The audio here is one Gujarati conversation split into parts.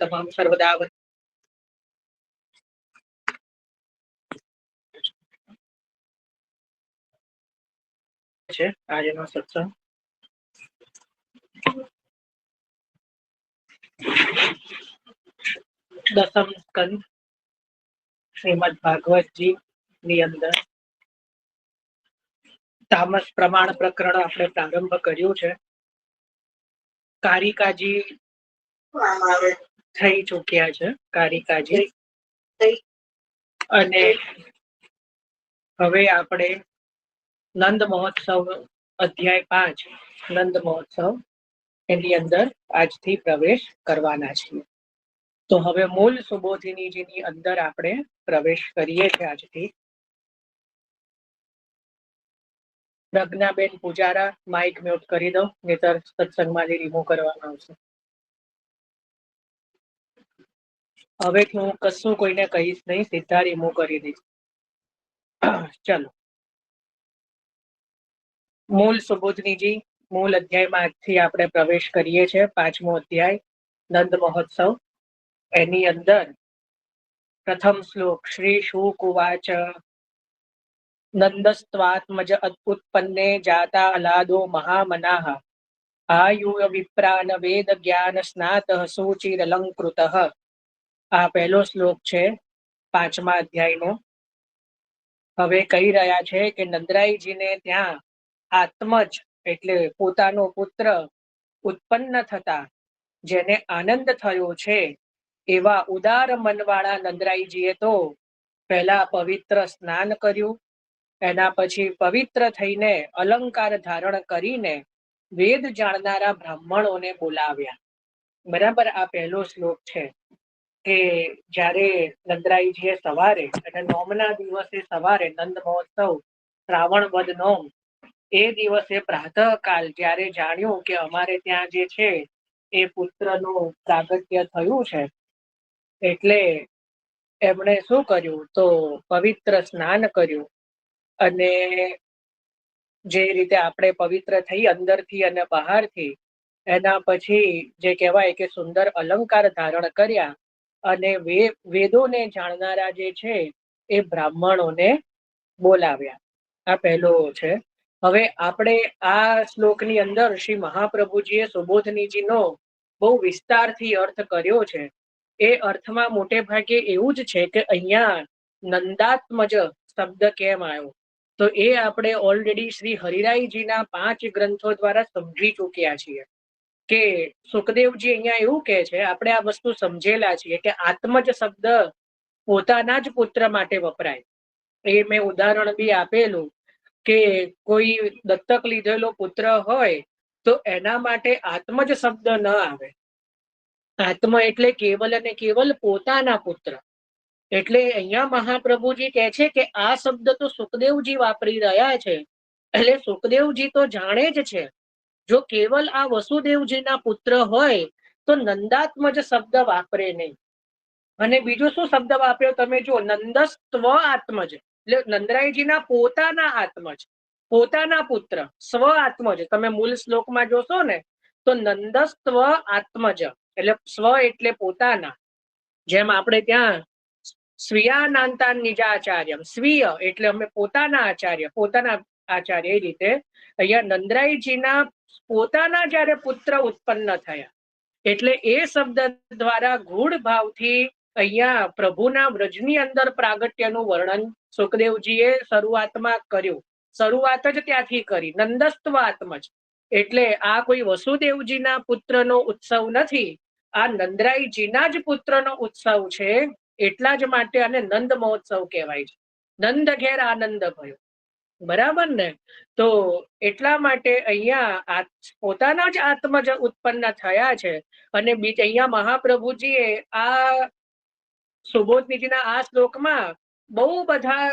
તમામ સર્વદા છે આજનો સત્સંગ દસમ સ્કંદ શ્રીમદ ભાગવતજી ની અંદર તામસ પ્રમાણ પ્રકરણ આપણે પ્રારંભ કર્યું છે. કારિકાજી થઈ ચૂક્યા છે. કારિકાજી અને હવે આપણે નંદ મહોત્સવ અધ્યાય 5 નંદ મહોત્સવ એની અંદર આજથી પ્રવેશ કરવાના છીએ. તો હવે મૂળ સુબોધિનીજીની અંદર આપણે પ્રવેશ કરીએ છીએ. આજથી પ્રજ્ઞાબેન પૂજારા માઇક મ્યુટ કરી દો, નહીતર સત્સંગમાંથી રિમૂવ કરવામાં આવશે. હવે હું કશું કોઈને કહીશ નહીં, સીધા રિમૂવ કરી દઈશ. ચલો, મૂળ સુબોધનીજી મૂળ અધ્યાયમાં આજથી આપણે પ્રવેશ કરીએ છીએ. 5મો અધ્યાય નંદ મહોત્સવ. એની અંદર પ્રથમ શ્લોક શ્રી શુક ઉવાચ નંદસ્ત્વાત્મજ ઉત્પન્ને જાતા અલાદો મહામનાઃ આયુય વિપ્રાન વેદ જ્ઞાન સ્નાતઃ સુચિરલંકૃતઃ. આ પહેલો શ્લોક છે 5મા અધ્યાયનો. હવે કહી રહ્યા છે કે નંદરાયજીને ત્યાં આત્મજ એટલે પોતાનો પુત્ર ઉત્પન્ન થતા જેને આનંદ થયો છે એવા ઉદાર મનવાળા નંદરાયજીએ તો પહેલા પવિત્ર સ્નાન કર્યું, એના પછી પવિત્ર થઈને અલંકાર ધારણ કરીને વેદ જાણનારા બ્રાહ્મણોને બોલાવ્યા. બરાબર, આ પહેલો શ્લોક છે કે જ્યારે નંદરાયજીએ સવારે અને નોમના દિવસે સવારે નંદ મહોત્સવ શ્રાવણ વદ નોમ એ દિવસે પ્રાતઃકાલ જ્યારે જાણ્યું કે અમારે ત્યાં જે છે એ પુત્રનું પ્રાગટ્ય થયું છે, એટલે એમણે શું કર્યું તો પવિત્ર સ્નાન કર્યું. અને જે રીતે આપણે પવિત્ર થઈ અંદરથી અને બહારથી, એના પછી જે કહેવાય કે સુંદર અલંકાર ધારણ કર્યા અને વેદોને જાણનારા જે છે એ બ્રાહ્મણોને બોલાવ્યા. આ પહેલો છે. હવે આપણે આ શ્લોકની અંદર શ્રી મહાપ્રભુજીએ સુબોધનીજીનો બહુ વિસ્તારથી અર્થ કર્યો છે. એ અર્થમાં મોટે ભાગે એવું જ છે કે અહીંયા નંદાત્મજ શબ્દ કેમ આવ્યો, તો એ આપણે ઓલરેડી શ્રી હરિરાયજીના 5 ગ્રંથો દ્વારા સમજી ચૂક્યા છીએ. કે સુખદેવજી અહીંયા એવું કહે છે, આપણે આ વસ્તુ સમજેલા છીએ કે આત્મજ શબ્દ પોતાના જ પુત્ર માટે વપરાય. એ મેં ઉદાહરણ બી આપેલું કે કોઈ દત્તક લીધેલો પુત્ર હોય તો એના માટે આત્મજ શબ્દ ન આવે. આત્મ એટલે કેવલ અને કેવલ પોતાના પુત્ર. એટલે અહીંયા મહાપ્રભુજી કહે છે કે આ શબ્દ તો સુખદેવજી વાપરી રહ્યા છે, એટલે સુખદેવજી તો જાણે જ છે જો કેવલ આ વસુદેવજીના પુત્ર હોય તો નંદાત્મજ શબ્દ વાપરે નહીં. અને બીજો શું શબ્દ વાપર્યો તમે જો, નંદસ્ત્વ આત્મજ, એટલે નંદરાયજીના પોતાના આત્મજ, પોતાના પુત્ર, સ્વ આત્મજ. તમે મૂળ શ્લોકમાં જોશો ને તો નંદસ્ત્વ આત્મજ એટલે સ્વ એટલે પોતાના. જેમ આપણે ત્યાં સ્વીયાનાંતાન નિજાચાર્યમ, સ્વીય એટલે અમે પોતાના આચાર્ય, પોતાના આચાર્ય. એ રીતે અહીંયા નંદરાયજીના પોતાના જ્યારે પુત્ર ઉત્પન્ન થયા એટલે એ શબ્દ દ્વારા ગૂઢ ભાવથી અહીંયા પ્રભુના વ્રજની અંદર પ્રાગટ્યનું વર્ણન સુખદેવજીએ શરૂઆતમાં કર્યું. શરૂઆત જ ત્યાંથી કરી, નંદસ્ત્વ આત્મજ. એટલે આ કોઈ વસુદેવજીના પુત્રનો ઉત્સવ નથી, આ નંદરાયજીના જ પુત્રનો ઉત્સવ છે. એટલા જ માટે આને નંદ મહોત્સવ કહેવાય છે. નંદ ઘેર આનંદ ભયો, બરાબર ને? તો એટલા માટે અહીંયા પોતાના જ આત્મજ ઉત્પન્ન થયા છે. અને બીજ અહીંયા મહાપ્રભુજીએ આ સુબોધનીજીના આ શ્લોકમાં બહુ બધા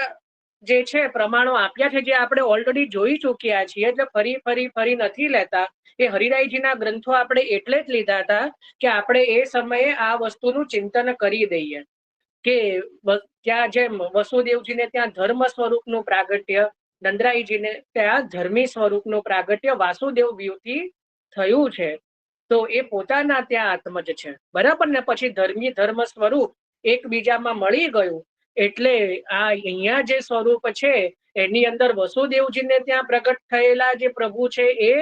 જે છે પ્રમાણો આપ્યા છે, જે આપણે ઓલરેડી જોઈ ચૂક્યા છીએ, એટલે ફરી નથી લેતા. એ હરિરાયજીના ગ્રંથો આપણે એટલે જ લીધા હતા કે આપણે એ સમયે આ વસ્તુનું ચિંતન કરી દઈએ કે ત્યાં જેમ વસુદેવજીને ત્યાં ધર્મ સ્વરૂપનું પ્રાગટ્ય, નંદરાયજીને ત્યાં ધર્મી સ્વરૂપનું પ્રાગટ્ય વાસુદેવ વ્યુહથી થયું છે. તો એ પોતાના ત્યાં આત્મજ છે, બરાબર ને. પછી ધર્મી ધર્મ સ્વરૂપ એકબીજામાં મળી ગયું, એટલે આ અહીંયા જે સ્વરૂપ છે એની અંદર વસુદેવજીને ત્યાં પ્રગટ થયેલા જે પ્રભુ છે એ,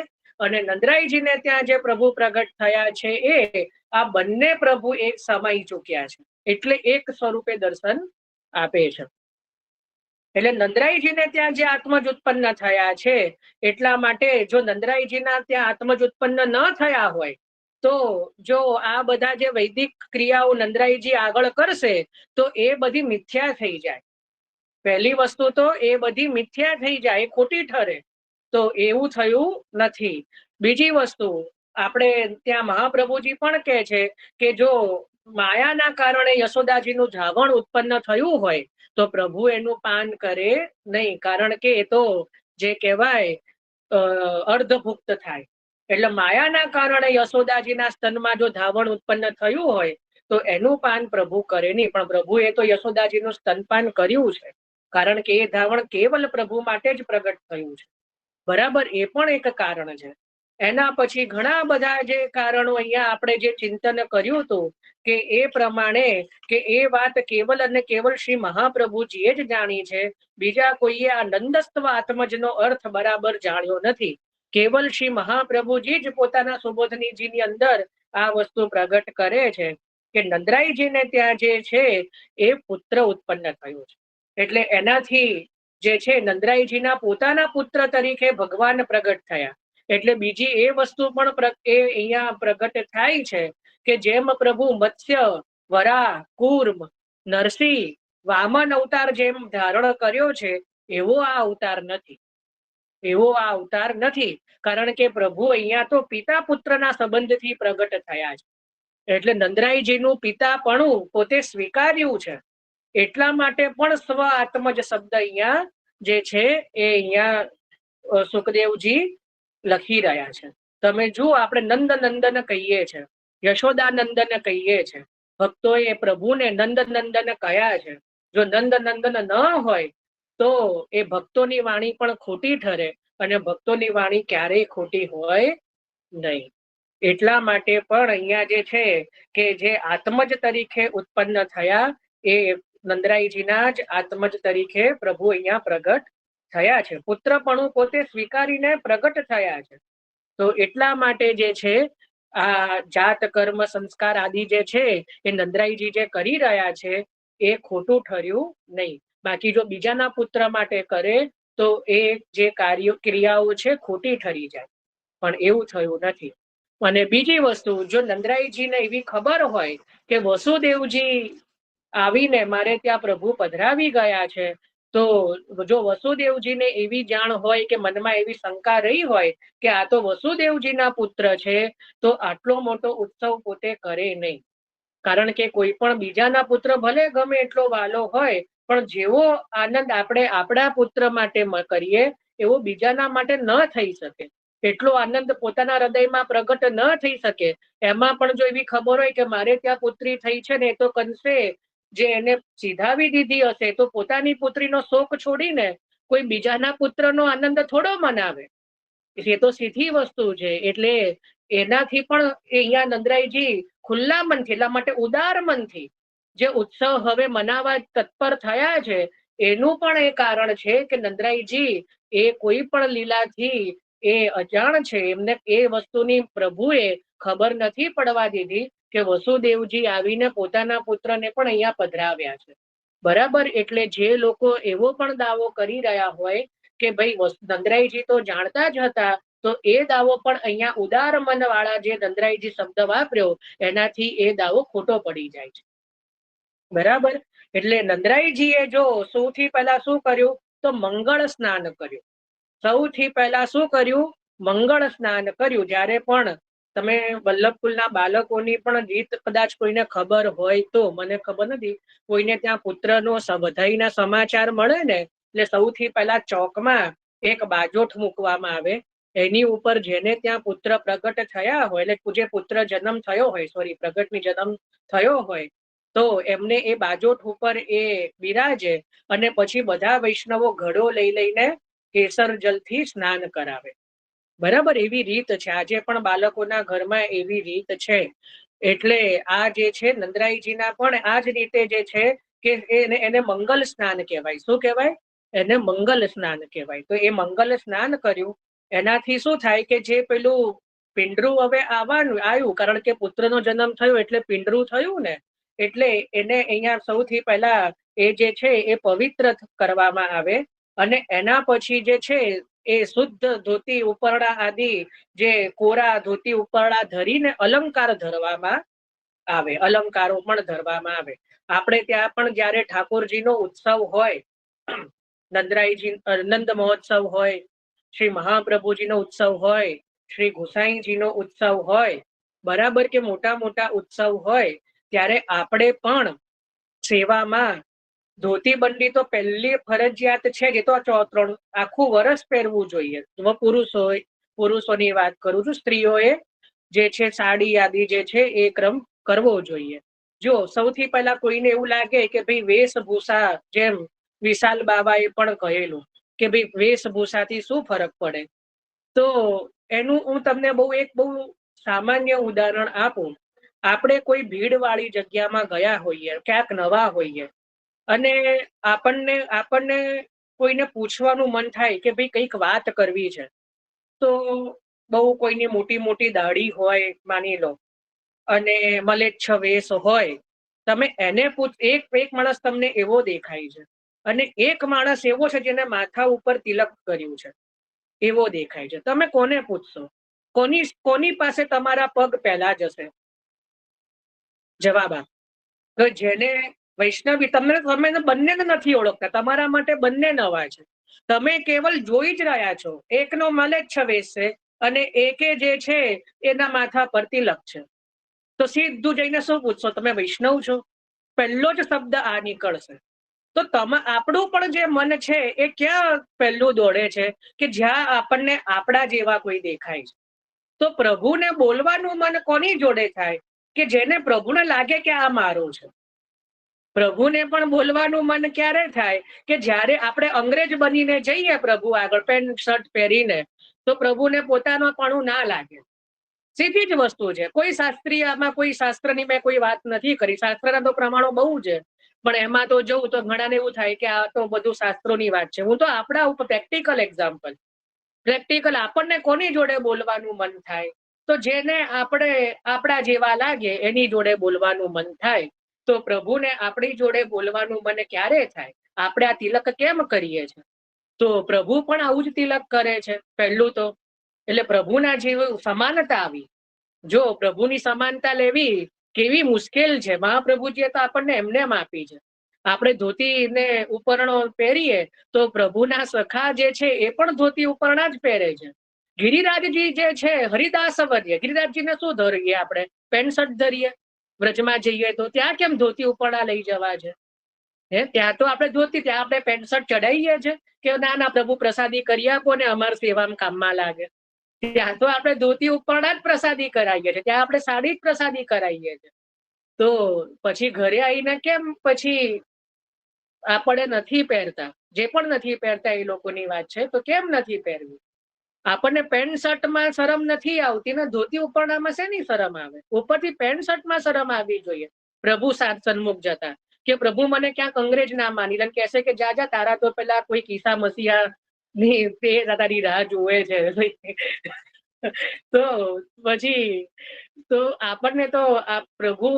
અને નંદરાયજીને ત્યાં જે પ્રભુ પ્રગટ થયા છે એ, આ બંને પ્રભુ એક સમાઈ ચૂક્યા છે, એટલે એક સ્વરૂપે દર્શન આપે છે. એટલે નંદરાયજીને ત્યાં જે આત્મજ ઉત્પન્ન થયા છે, એટલા માટે જો નંદરાયજીના ત્યાં આત્મજ ઉત્પન્ન ન થયા હોય તો જો આ બધા જે વૈદિક ક્રિયાઓ નંદરાયજી આગળ કરશે તો એ બધી મિથ્યા થઈ જાય. પહેલી વસ્તુ તો એ બધી મિથ્યા થઈ જાય, ખોટી ઠરે. તો એવું થયું નથી. બીજી વસ્તુ, આપણે ત્યાં મહાપ્રભુજી પણ કહે છે કે જો માયાના કારણે યશોદાજીનું ધાવણ ઉત્પન્ન થયું હોય તો પ્રભુ એનું પાન કરે નહીં, કારણ કે એ તો જે કહેવાય અર્ધભુક્ત થાય. એટલે માયાના કારણે યશોદાજીના સ્તનમાં જો ધાવણ ઉત્પન્ન થયું હોય તો એનું પાન પ્રભુ કરે નહીં, પણ પ્રભુએ તો યશોદાજીનું સ્તનપાન કર્યું છે, કારણ કે એ ધાવણ કેવલ પ્રભુ માટે જ પ્રગટ થયું છે, બરાબર. એ પણ એક કારણ છે. એના પછી ઘણા બધા જે કારણો અહીંયા આપણે જે ચિંતન કર્યું હતું કે એ પ્રમાણે કે એ વાત કેવલ અને કેવલ શ્રી મહાપ્રભુજીએ જ જાણી છે, બીજા કોઈએ આ નંદસ્ત્વ આત્મજનો અર્થ બરાબર જાણ્યો નથી. કેવલ શ્રી મહાપ્રભુજી જ પોતાના સુબોધનીજીની અંદર આ વસ્તુ પ્રગટ કરે છે કે નંદરાયજીને ત્યાં જે છે એ પુત્ર ઉત્પન્ન થયું છે, એટલે એનાથી જે છે નંદરાયજીના પોતાના પુત્ર તરીકે ભગવાન પ્રગટ થયા. એટલે બીજી એ વસ્તુ પણ એ અહીંયા પ્રગટ થાય છે કે જેમ પ્રભુ મત્સ્ય, વરા, કૂર્મ, નરસિંહ, વામન અવતાર જેમ ધારણ કર્યો છે એવો આ અવતાર નથી, એવો આ અવતાર નથી. કારણ કે પ્રભુ અહીંયા તો પિતા પુત્રના સંબંધથી પ્રગટ થયા છે, એટલે નંદરાયજીનું પિતાપણું પોતે સ્વીકાર્યું છે. એટલા માટે પણ સ્વ આત્મજ શબ્દ અહીંયા જે છે એ અહીંયા સુખદેવજી લખી રહ્યા છે. તમે જુઓ, આપણે નંદ નંદન કહીએ છીએ, યશોદાનંદન કહીએ છીએ, ભક્તોએ પ્રભુને નંદ નંદન કહ્યા છે. જો નંદ નંદન ન હોય તો એ ભક્તોની વાણી પણ ખોટી ઠરે, અને ભક્તોની વાણી ક્યારેય ખોટી હોય નહીં. એટલા માટે પણ અહીંયા જે છે કે જે આત્મજ તરીકે ઉત્પન્ન થયા એ નંદરાયજીના જ આત્મજ તરીકે પ્રભુ અહીંયા પ્રગટ થયા છે, પુત્રપણું પોતે સ્વીકારીને પ્રગટ થયા છે. તો એટલા માટે જે છે આ જાત કર્મ સંસ્કાર આદિ જે છે એ નંદરાયજી જે કરી રહ્યા છે એ ખોટું ઠર્યું નહીં. બાકી જો બીજાના પુત્ર માટે કરે તો એ જે કાર્યો ક્રિયાઓ છે ખોટી ઠરી જાય, પણ એવું થયું નથી. અને બીજી વસ્તુ, જો નંદરાયજીને એવી ખબર હોય કે વસુદેવજી આવીને મારે ત્યાં પ્રભુ પધરાવી ગયા છે, તો જો વસુદેવજીને એવી જાણ હોય કે મનમાં એવી શંકા રહી હોય કે આ તો વસુદેવજીના પુત્ર છે, તો આટલો મોટો ઉત્સવ પોતે કરે નહીં. કારણ કે કોઈ પણ બીજાના પુત્ર ભલે ગમે એટલો વાલો હોય, પણ જેવો આનંદ આપણે આપણા પુત્ર માટે કરીએ એવો બીજાના માટે ન થઈ શકે, એટલો આનંદ પોતાના હૃદયમાં પ્રગટ ન થઈ શકે. એમાં પણ જો એવી ખબર હોય કે મારે ત્યાં પુત્રી થઈ છે ને, તો કંસે જે એને સીધાવી દીધી હશે તો પોતાની પુત્રીનો શોક છોડીને કોઈ બીજાના પુત્રનો આનંદ થોડો મનાવે, એ તો સીધી વસ્તુ છે. એટલે એનાથી પણ અહીંયા નંદરાયજી ખુલ્લા મનથી, એટલા માટે ઉદાર મનથી જે ઉત્સવ હવે મનાવવા તત્પર થયા છે, એનું પણ એ કારણ છે કે નંદરાયજી એ કોઈ પણ લીલાથી એ અજાણ છે, એમને એ વસ્તુની પ્રભુએ ખબર નથી પડવા દીધી કે વસુદેવજી આવીને પોતાના પુત્રને પણ અહીંયા પધરાવ્યા છે, બરાબર. એટલે જે લોકો એવો પણ દાવો કરી રહ્યા હોય કે ભાઈ નંદરાયજી તો જાણતા જ હતા, તો એ દાવો પણ અહીંયા ઉદાર મન વાળા જે નંદરાયજી શબ્દ વાપર્યો એનાથી એ દાવો ખોટો પડી જાય છે, બરાબર. એટલે નંદરાયજીએ જો સૌથી પહેલા શું કર્યું તો મંગળ સ્નાન કર્યું. સૌથી પહેલા શું કર્યું? મંગળ સ્નાન કર્યું. જ્યારે પણ તમે વલ્લભકુલના બાળકોની પણ રીત કદાચ કોઈને ખબર હોય તો, મને ખબર નથી, કોઈને ત્યાં પુત્રનો વધાઈના સમાચાર મળે ને એટલે સૌથી પહેલા ચોકમાં એક બાજોઠ મૂકવામાં આવે, એની ઉપર જેને ત્યાં પુત્ર પ્રગટ થયા હોય, એટલે જે પુત્ર જન્મ થયો હોય, સોરી પ્રગટની જન્મ થયો હોય, તો એમને એ બાજોઠ ઉપર એ બિરાજે, અને પછી બધા વૈષ્ણવો ઘડો લઈ લઈને કેસર જલથી સ્નાન કરાવે. બરાબર, એવી રીત છે. આજે પણ બાળકોના ઘરમાં એવી રીત છે. એટલે આ જે છે નંદરાઈજીના પણ આ જ રીતે જે છે કે એને મંગલ સ્નાન કહેવાય. શું કહેવાય? એને મંગલ સ્નાન કહેવાય. તો એ મંગલ સ્નાન કર્યું એનાથી શું થાય કે જે પેલું પિંડરું હવે આવવાનું આવ્યું, કારણ કે પુત્રનો જન્મ થયો એટલે પિંડરું થયું ને, એટલે એને અહીંયા સૌથી પહેલા એ જે છે એ પવિત્ર કરવામાં આવે અને એના પછી જે છે એ શુદ્ધ ધોતી ઉપરડા આદિ જે કોરા ધોતી ઉપરડા ધરીને અલંકાર ધરવામાં આવે, અલંકારો પણ ધરવામાં આવે. આપણે ત્યાં પણ જયારે ઠાકોરજીનો ઉત્સવ હોય, નંદરાઈજી નંદ મહોત્સવ હોય, શ્રી મહાપ્રભુજીનો ઉત્સવ હોય, શ્રી ગુસાઈજીનો ઉત્સવ હોય, બરાબર, કે મોટા મોટા ઉત્સવ હોય, ત્યારે આપણે પણ સેવામાં ધોતી બંડી તો પહેલી ફરજિયાત છે જ. એ તો આખું વર્ષ પહેરવું જોઈએ. પુરુષોની વાત કરું છું. સ્ત્રીઓએ જે છે સાડી આદિ જે છે એ ક્રમ કરવો જોઈએ. જો સૌથી પહેલા કોઈને એવું લાગે કે ભાઈ વેશભૂષા, જેમ વિશાલ બાબાએ પણ કહેલું કે ભાઈ વેશભૂષાથી શું ફરક પડે, તો એનું હું તમને બહુ સામાન્ય ઉદાહરણ આપું. આપણે કોઈ ભીડ વાળી જગ્યામાં ગયા હોઈએ, ક્યાંક નવા હોઈએ અને આપણને કોઈને પૂછવાનું મન થાય કે ભાઈ કઈક વાત કરવી છે, તો બહુ કોઈની મોટી મોટી દાઢી હોય માની લો અને મલેચ્છ વેશ હોય, તમે એને એક એક માણસ તમને એવો દેખાય છે અને એક માણસ એવો છે જેને માથા ઉપર તિલક કર્યું છે એવો દેખાય છે. તમે કોને પૂછશો? કોની પાસે તમારા પગ પહેલા જશે? જવાબ આપ. તો જેને વૈષ્ણવી, તમે બંનેને નથી ઓળખતા, તમારા માટે બંને નવા છે. તમે કેવલ જોઈ જ રહ્યા છો. એકનો મલેચ્છ વેશ છે અને એકે જે છે એના માથા પર તિલક છે. તો સીધું જઈને શું પૂછશો? તમે વૈષ્ણવ છો? પહેલો જ શબ્દ આ નીકળશે. તો આપણું પણ જે મન છે એ ક્યાં પહેલું દોડે છે? કે જ્યાં આપણને આપણા જેવા કોઈ દેખાય છે. તો પ્રભુને બોલવાનું મન કોની જોડે થાય? કે જેને પ્રભુને લાગે કે આ મારું છે. પ્રભુને પણ બોલવાનું મન ક્યારે થાય? કે જ્યારે આપણે અંગ્રેજ બનીને જઈએ પ્રભુ આગળ પેન્ટ શર્ટ પહેરીને, તો પ્રભુને પોતાનોપણું ના લાગે. સીધી જ વસ્તુ છે. કોઈ શાસ્ત્રીયમાં કોઈ શાસ્ત્રની મેં કોઈ વાત નથી કરી. શાસ્ત્રના તો પ્રમાણો બહુ છે, પણ એમાં તો જવું તો ઘણાને એવું થાય કે આ તો બધું શાસ્ત્રોની વાત છે. હું તો આપણા ઉપર પ્રેક્ટિકલ એક્ઝામ્પલ, પ્રેક્ટિકલ આપણને કોની જોડે બોલવાનું મન થાય? તો જેને આપણે આપણા જેવા લાગે એની જોડે બોલવાનું મન થાય. તો પ્રભુને આપણી જોડે બોલવાનું મન ક્યારે થાય? આપણે આ તિલક કેમ કરીએ છીએ? તો પ્રભુ પણ આવું જ તિલક કરે છે પહેલું તો. એટલે પ્રભુના જેવું સમાનતા આવી. જો પ્રભુની સમાનતા લેવી કેવી મુશ્કેલ છે. મહાપ્રભુજીએ તો આપણને એમને એમ આપી છે. આપણે ધોતી ને ઉપરણો પહેરીએ તો પ્રભુના સખા જે છે એ પણ ધોતી ઉપરણા જ પહેરે છે. ગિરિરાજજી જે છે હરિદાસ વર્ય, ગિરિરાજજીને શું ધરીએ આપણે? Pant shirt ધરીએ. વ્રજમાં જઈએ તો ત્યાં કેમ ધોતી ઉપરણા લઈ જવા છે? ત્યાં તો આપણે ધોતી, ત્યાં આપણે પેન્ટ શર્ટ ચડાવીએ છીએ કે ના ના પ્રભુ પ્રસાદી કરી આપો ને અમારા સેવામાં કામમાં લાગે. ત્યાં તો આપણે ધોતી ઉપરણા જ પ્રસાદી કરાવીએ છીએ. ત્યાં આપણે સાડી જ પ્રસાદી કરાવીએ છીએ. તો પછી ઘરે આવીને કેમ પછી આપણે નથી પહેરતા? જે પણ નથી પહેરતા એ લોકોની વાત છે, તો કેમ નથી પહેરવી? આપણને પેન્ટ શર્ટમાં શરમ નથી આવતી ને ધોતી ઉપરણામાં શેની શરમ આવે? ઉપરથી પેન્ટ શર્ટમાં શરમ આવવી જોઈએ. પ્રભુ સન્મુખ જતા કે પ્રભુ મને ક્યાંક અંગ્રેજ ના માની લે, કહેશે કે જા જા, તારા તો પેલા કોઈ કિસ્સા મસીહા ની તે તારી રાહ જોવે છે. તો પછી તો આપણને તો આ પ્રભુ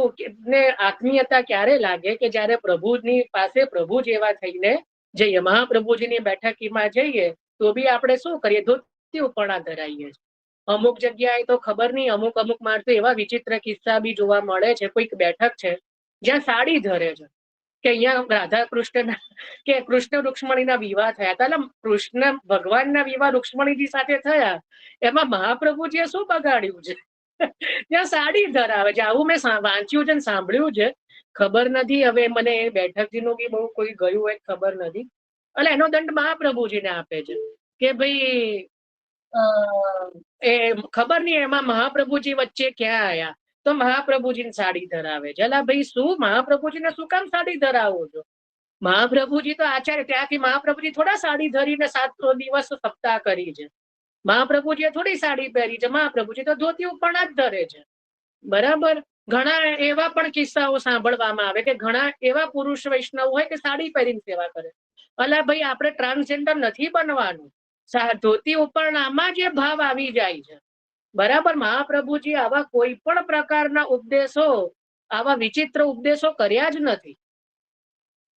ને આત્મીયતા ક્યારે લાગે? કે જયારે પ્રભુની પાસે પ્રભુ જેવા થઈને જઈએ. મહાપ્રભુજીની બેઠકીમાં જઈએ તો બી આપણે શું કરીએ? ધોતી ઉપરણા ધરાઈએ છીએ. અમુક જગ્યાએ તો ખબર નહીં, અમુક માર તો એવા વિચિત્ર કિસ્સા બી જોવા મળે છે. કોઈક બેઠક છે જ્યાં સાડી ધરે છે કે અહીંયા રાધા કૃષ્ણ કે કૃષ્ણ રૂક્ષ્મણીના વિવાહ થયા હતા. એટલે કૃષ્ણ ભગવાનના વિવાહ રૂક્ષ્મણીજી સાથે થયા, એમાં મહાપ્રભુજીએ શું બગાડ્યું છે? ત્યાં સાડી ધરાવે છે. આવું મેં વાંચ્યું છે ને સાંભળ્યું છે. ખબર નથી હવે મને એ બેઠકજીનું બી બહુ કોઈ ગયું હોય ખબર નથી. એટલે એનો દંડ મહાપ્રભુજીને આપે છે કે ભાઈ એ ખબર નહીં એમાં મહાપ્રભુજી વચ્ચે ક્યાં આયા તો મહાપ્રભુજીને સાડી ધરાવે છે. એટલે ભાઈ શું મહાપ્રભુજીને શું કામ સાડી ધરાવો છો? મહાપ્રભુજી તો આચાર્ય, ત્યાંથી મહાપ્રભુજી થોડા સાડી ધરીને 7 દિવસ સપ્તાહ કરી છે. મહાપ્રભુજીએ થોડી સાડી પહેરી છે, મહાપ્રભુજી તો ધોતી ઉપરના જ ધરે છે. બરાબર. ઘણા એવા પણ કિસ્સાઓ સાંભળવામાં આવે કે ઘણા એવા પુરુષ વૈષ્ણવ હોય કે સાડી પહેરીને સેવા કરે. અલા ભાઈ, આપણે ટ્રાન્સજેન્ડર નથી બનવાનું. ધોતી ઉપરણામાં જે ભાવ આવી જાય છે. બરાબર. મહાપ્રભુજી આવા કોઈ પણ પ્રકારના ઉપદેશો, આવા વિચિત્ર ઉપદેશો કર્યા જ નથી.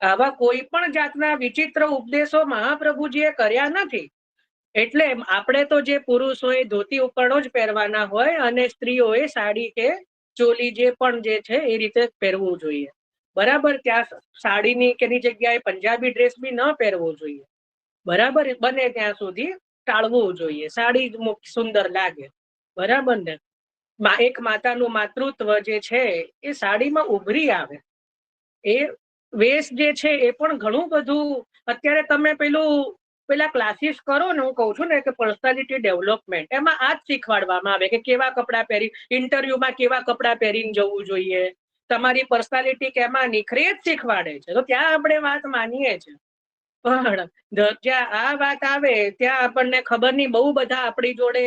આવા કોઈ પણ જાતના વિચિત્ર ઉપદેશો મહાપ્રભુજીએ કર્યા નથી. એટલે આપણે તો જે પુરુષોએ ધોતી ઉપરણો જ પહેરવાના હોય અને સ્ત્રીઓએ સાડી કે ચોલી જે પણ જે છે એ રીતે પહેરવું જોઈએ. બરાબર. ત્યાં સાડીની કે જગ્યાએ પંજાબી ડ્રેસ બી ન પહેરવો જોઈએ. બરાબર. બને ત્યાં સુધી ટાળવું જોઈએ. સાડી જ સુંદર લાગે. બરાબર ને. એક માતાનું માતૃત્વ જે છે એ સાડીમાં ઉભરી આવે. એ વેશ જે છે એ પણ ઘણું બધું. અત્યારે તમે પેલા ક્લાસીસ કરો ને, હું કઉ છું ને કે પર્સનાલિટી ડેવલપમેન્ટ, એમાં આ જ શીખવાડવામાં આવે કે કેવા કપડાં પહેરી, ઇન્ટરવ્યુમાં કેવા કપડાં પહેરીને જવું જોઈએ, તમારી પર્સનાલિટી કેમાં નિખરે જ શીખવાડે છે. તો ત્યાં આપણે વાત માનીએ છીએ. પણ જ્યાં આ વાત આવે ત્યાં આપણને ખબર નહીં, બહુ બધા આપણી જોડે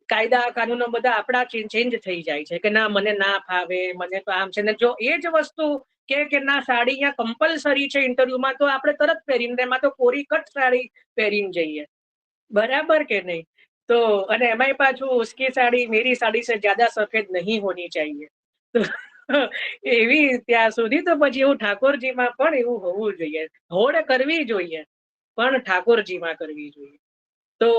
કાયદા કાનૂનો બધા આપણા ચેન્જ થઈ જાય છે કે ના, મને ના ફાવે, મને તો આમ છે. ને જો એ જ વસ્તુ કે ના, સાડી અહીંયા કમ્પલસરી છે ઇન્ટરવ્યુમાં, તો આપણે તરત પહેરીને, એમાં તો કોરી કટ સાડી પહેરીને જઈએ. બરાબર કે નહીં? તો અને એમાંય પાછું ઉસકી સાડી મેરી સાડી સે જ્યાદા સફેદ નહીં હોની ચાહીએ. તો એવી ત્યાં સુધી તો પછી એવું ઠાકોરજીમાં પણ એવું હોવું જોઈએ. હોડ કરવી જોઈએ, પણ ઠાકોરજીમાં કરવી જોઈએ. તો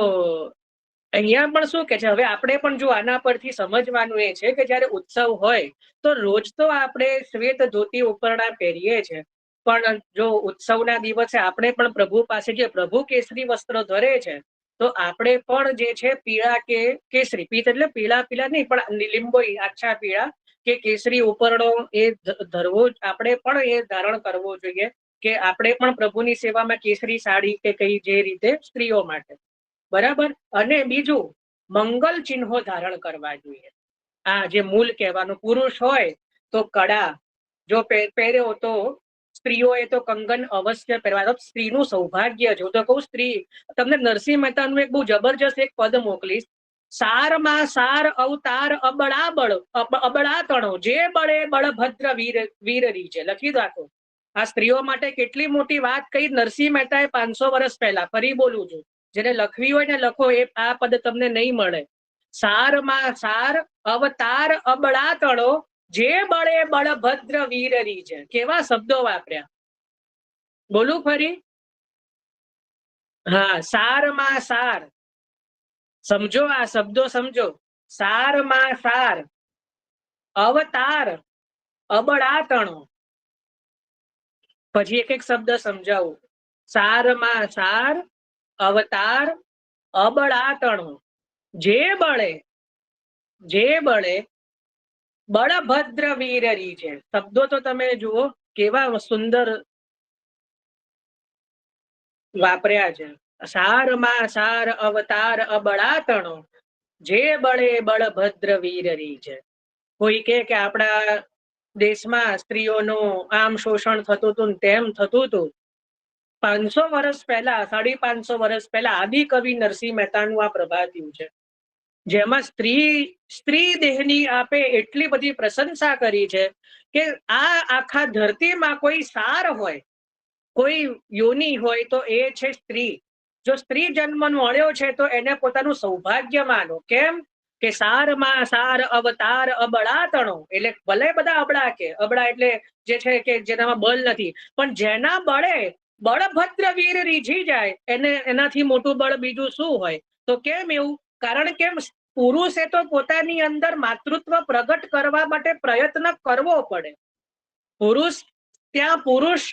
અહીંયા પણ શું કે છે, હવે આપણે પણ જો આના પરથી સમજવાનું એ છે કે જયારે ઉત્સવ હોય તો રોજ તો આપણે શ્વેત ધોતી ઉપરણા પહેરીએ છે, પણ જો ઉત્સવના દિવસે આપણે પણ પ્રભુ પાસે, જે પ્રભુ કેસરી વસ્ત્ર ધરે છે, તો આપણે પણ જે છે પીળા કે કેસરી, પીત એટલે પીળા નહીં, પણ લીંબોઈ આછા પીળા કે કેસરી ઉપરણો એ ધરવો, આપણે પણ એ ધારણ કરવો જોઈએ કે આપણે પણ પ્રભુની સેવામાં કેસરી સાડી કે કઈ જે રીતે સ્ત્રીઓ માટે. બરાબર. અને બીજું, મંગલ ચિહ્નો ધારણ કરવા જોઈએ. આ જે મૂલ કહેવાનું, પુરુષ હોય તો કડા જો પહેર્યો, તો સ્ત્રીઓએ તો કંગન અવશ્ય પહેરવા. સ્ત્રીનું સૌભાગ્ય છે. હું તો કહું, સ્ત્રી, તમને નરસિંહ મહેતાનું એક બહુ જબરજસ્ત એક પદ મોકલીશ. સારમાં સાર અવતાર અબળાબળ અબળાતણો, જે બળે બળભદ્ર વીરરી છે. લખી રાખો. આ સ્ત્રીઓ માટે કેટલી મોટી વાત કહી નરસિંહ મહેતાએ 500 વર્ષ પહેલા. ફરી બોલું છું, જેને લખવી હોય ને લખો, એ આ પદ તમને નહીં મળે. સારમાં સાર અવતાર અબળાતણો, જે બળે બળભદ્ર વીરરી છે. કેવા શબ્દો વાપર્યા. બોલું ફરી? હા, સારમાં સાર. સમજો, આ શબ્દો સમજો. સારમાં સાર અવતાર અબળાતણો. પછી એક એક શબ્દ સમજાવું. સારમાં સાર અવતાર અબળાતણો, જે બળે બળભદ્ર વીરરી છે. શબ્દો તો તમે જુઓ કેવા સુંદર વાપર્યા છે. સારમાં સાર અવતાર અબળાતણો, જે બળે બળભદ્ર વીરરી છે. કોઈ કે આપણા દેશમાં સ્ત્રીઓનું આમ શોષણ થતું હતું, તેમ થતું હતું. 500 વર્ષ પહેલા, 550 વર્ષ પહેલા આદિ કવિ નરસિંહ મહેતાનું આ પ્રભાતિયું છે, જેમાં સ્ત્રી દેહની આપે એટલી બધી પ્રશંસા કરી છે કે આ આખા ધરતીમાં કોઈ સાર હોય, કોઈ યોની હોય, તો એ છે સ્ત્રી. જો સ્ત્રી જન્મ મળ્યો છે તો એને પોતાનું સૌભાગ્ય માનો. કેમ કે સારમાં સાર અવતાર અબળાતણો, એટલે ભલે બધા અબળા કે, અબળા એટલે જે છે કે જેનામાં બળ નથી, પણ જેના બળે બળભદ્ર વીર રીઝી જાય, એને એનાથી મોટું બળ બીજું શું હોય? તો કેમ એવું? કારણ કે પુરુષે તો પોતાની અંદર માતૃત્વ પ્રગટ કરવા માટે પ્રયત્ન કરવો પડે. પુરુષ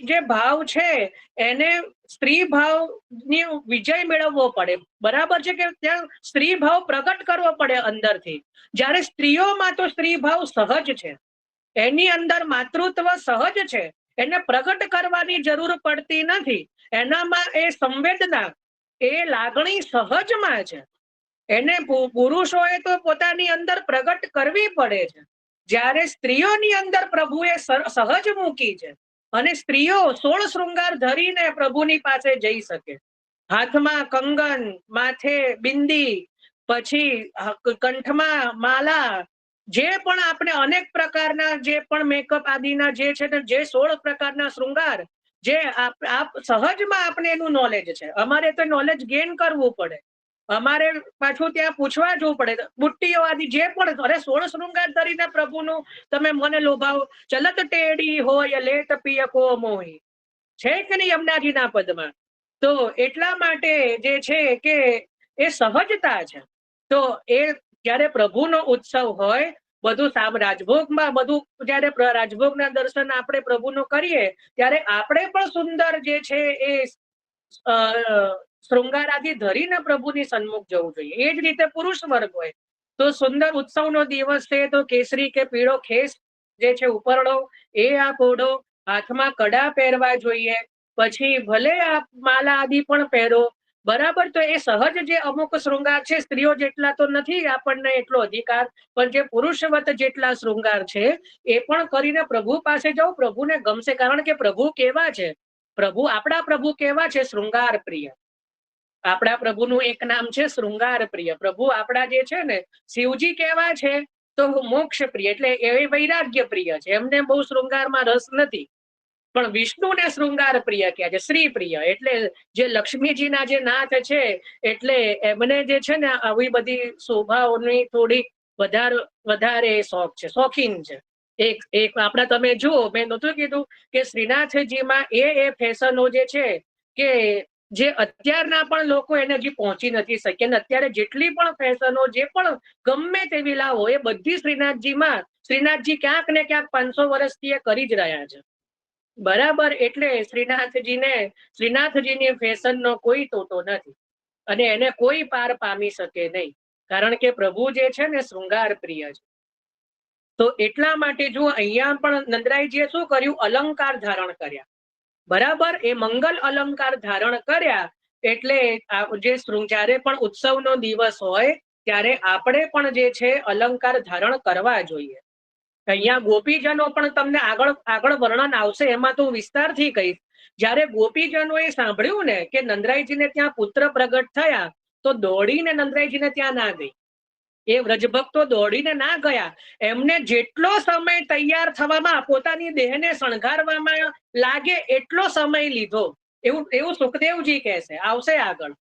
જે ભાવ છે એને સ્ત્રી ભાવની વિજય મેળવવો પડે. બરાબર છે કે ત્યાં સ્ત્રી ભાવ પ્રગટ કરવો પડે અંદરથી. જ્યારે સ્ત્રીઓમાં તો સ્ત્રી ભાવ સહજ છે, એની અંદર માતૃત્વ સહજ છે, એને પ્રગટ કરવાની જરૂર પડતી નથી. એનામાં એ સંવેદના, એ લાગણી સહજમાં છે. એને પુરુષોએ તો પોતાની અંદર પ્રગટ કરવી પડે છે. જ્યારે સ્ત્રીઓની અંદર પ્રભુએ સહજ મૂકી છે, અને સ્ત્રીઓ 16 શૃંગાર ધરીને પ્રભુની પાસે જઈ શકે. હાથમાં કંગન, માથે બિંદી, પછી કંઠમાં માલા, જે પણ આપણે અનેક પ્રકારના જે પણ મેકઅપ આદિના જે છે જે 16 પ્રકારના શૃંગાર, જે આપ સહજમાં આપણે એનું નોલેજ છે. અમારે તો નોલેજ ગેઇન કરવું પડે, અમારે પાછું ત્યાં પૂછવા જવું પડે. બુટ્ટીઓ આદિ જે પણ, અરે 16 શૃંગાર ધરીને પ્રભુનું તમે મને લોભાવો. ચલત ટેડી હોય લેટ પિયકો મોહી, છે કે નહીં યમુનાજીના પદમાં? તો એટલા માટે જે છે કે એ સહજતા છે. તો એ જયારે પ્રભુનો ઉત્સવ હોય, બધું રાજભોગમાં બધું, જયારે રાજભોગના દર્શન આપણે પ્રભુનો કરીએ ત્યારે આપણે પણ સુંદર જે છે એ શૃંગાર આદિ ધરીને પ્રભુની સન્મુખ જવું જોઈએ. એ જ રીતે પુરુષ વર્ગ હોય તો સુંદર ઉત્સવનો દિવસ છે તો કેસરી કે પીળો ખેસ જે છે ઉપરડો એ આપ ઓઢો, હાથમાં કડા પહેરવા જોઈએ, પછી ભલે આપ માલા આદિ પણ પહેરો, બરાબર. તો એ સહજ જે અમુક શૃંગાર છે, સ્ત્રીઓ જેટલા તો નથી આપણને એટલો અધિકાર, પણ જે પુરુષવત જેટલા શૃંગાર છે એ પણ કરીને પ્રભુ પાસે જાઓ, પ્રભુને ગમશે. કારણ કે પ્રભુ કેવા છે, આપણા પ્રભુ કેવા છે? શૃંગાર પ્રિય. આપણા પ્રભુનું એક નામ છે શૃંગાર પ્રિય. પ્રભુ આપણા જે છે ને શિવજી કેવા છે? તો મોક્ષ પ્રિય, એટલે એ વૈરાગ્ય પ્રિય છે. એમને બહુ શૃંગારમાં રસ નથી. પણ વિષ્ણુને શૃંગાર પ્રિય ક્યાં છે? શ્રી પ્રિય. એટલે જે લક્ષ્મીજીના જે નાથ છે, એટલે એમને જે છે ને આવી બધી શોભાઓની થોડીક વધારે શોખ છે, શોખીન છે. એક આપણા તમે જુઓ, મેં નહોતું કીધું કે શ્રીનાથજીમાં એ ફેશનો જે છે કે જે અત્યારના પણ લોકો એને હજી પહોંચી નથી શક્યા. અત્યારે જેટલી પણ ફેશનો, જે પણ ગમે તેવી લાવો, એ બધી શ્રીનાથજી ક્યાંક ને ક્યાંક 500 વર્ષથી એ કરી જ રહ્યા છે, બરાબર. એટલે શ્રીનાથજીની ફેશનનો કોઈ તોતો નથી અને એને કોઈ પાર પામી શકે નહીં, કારણ કે પ્રભુ જે છે ને શૃંગાર પ્રિય છે. તો એટલા માટે જો અહીંયા પણ નંદરાયજીએ શું કર્યું? અલંકાર ધારણ કર્યા, બરાબર. એ મંગલ અલંકાર ધારણ કર્યા. એટલે જે જયારે પણ ઉત્સવનો દિવસ હોય ત્યારે આપણે પણ જે છે અલંકાર ધારણ કરવા જોઈએ. અહીંયા ગોપીજનો પણ તમને આગળ વર્ણન આવશે, એમાં તો વિસ્તારથી કહીશ. જયારે ગોપીજનોએ સાંભળ્યું ને કે નંદરાયજીને ત્યાં પુત્ર પ્રગટ થયા, તો દોડીને નંદરાયજીને ત્યાં ના ગઈ. એ વ્રજભક્તો દોડીને ના ગયા. એમને જેટલો સમય તૈયાર થવામાં, પોતાની દેહને શણગારવામાં લાગે એટલો સમય લીધો. એવું સુખદેવજી કહેશે, આવશે આગળ,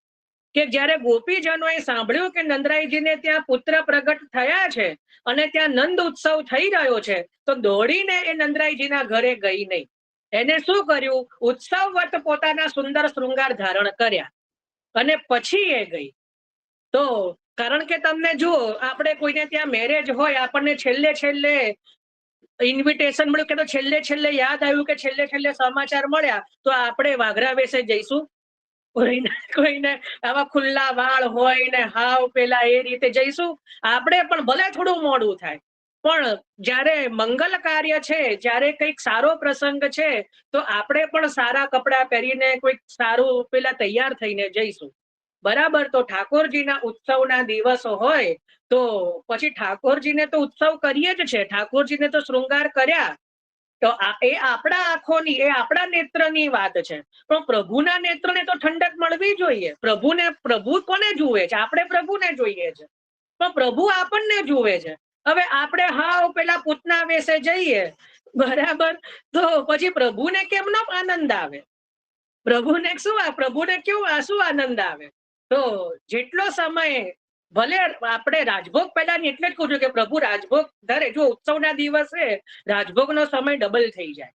કે જયારે ગોપીજનોએ સાંભળ્યું કે નંદરાયજીને ત્યાં પુત્ર પ્રગટ થયા છે અને ત્યાં નંદ ઉત્સવ થઈ રહ્યો છે, તો દોડીને એ નંદરાયજીના ઘરે ગઈ નહીં. એને શું કર્યું? ઉત્સવવત પોતાના સુંદર શૃંગાર ધારણ કર્યા અને પછી એ ગઈ. તો કારણ કે તમને જુઓ, આપણે કોઈને ત્યાં મેરેજ હોય, આપણને છેલ્લે ઇન્વિટેશન મળ્યું કે તો છેલ્લે યાદ આવ્યું કે છેલ્લે સમાચાર મળ્યા, તો આપણે વાઘરા વેશે જઈશું? કોઈને આવા ખુલ્લા વાળ હોય ને હાવ પેલા એ રીતે જઈશું આપણે? પણ ભલે થોડું મોડું થાય, પણ જયારે મંગલ કાર્ય છે, જયારે કંઈક સારો પ્રસંગ છે, તો આપણે પણ સારા કપડા પહેરીને કોઈક સારું પેલા તૈયાર થઈને જઈશું, બરાબર. તો ઠાકોરજીના ઉત્સવના દિવસો હોય તો પછી ઠાકોરજીને તો ઉત્સવ કરીએ જ છે, ઠાકોરજીને તો શૃંગાર કર્યા, તો એ આપણા આંખોની, એ આપણા નેત્રની વાત છે. પણ પ્રભુના નેત્રને તો ઠંડક મળવી જોઈએ. પ્રભુ કોને જુએ છે? આપણે પ્રભુને જોઈએ છે, પણ પ્રભુ આપણને જુએ છે. હવે આપણે હાવ પેલા પૂતના વેશે જઈએ, બરાબર, તો પછી પ્રભુને કેમનો આનંદ આવે? પ્રભુને કેવું શું આનંદ આવે? તો જેટલો સમય ભલે આપણે રાજભોગ પહેલાની, એટલે જ કહું છું કે પ્રભુ રાજભોગ ધરે. જો ઉત્સવના દિવસે રાજભોગનો સમય ડબલ થઈ જાય,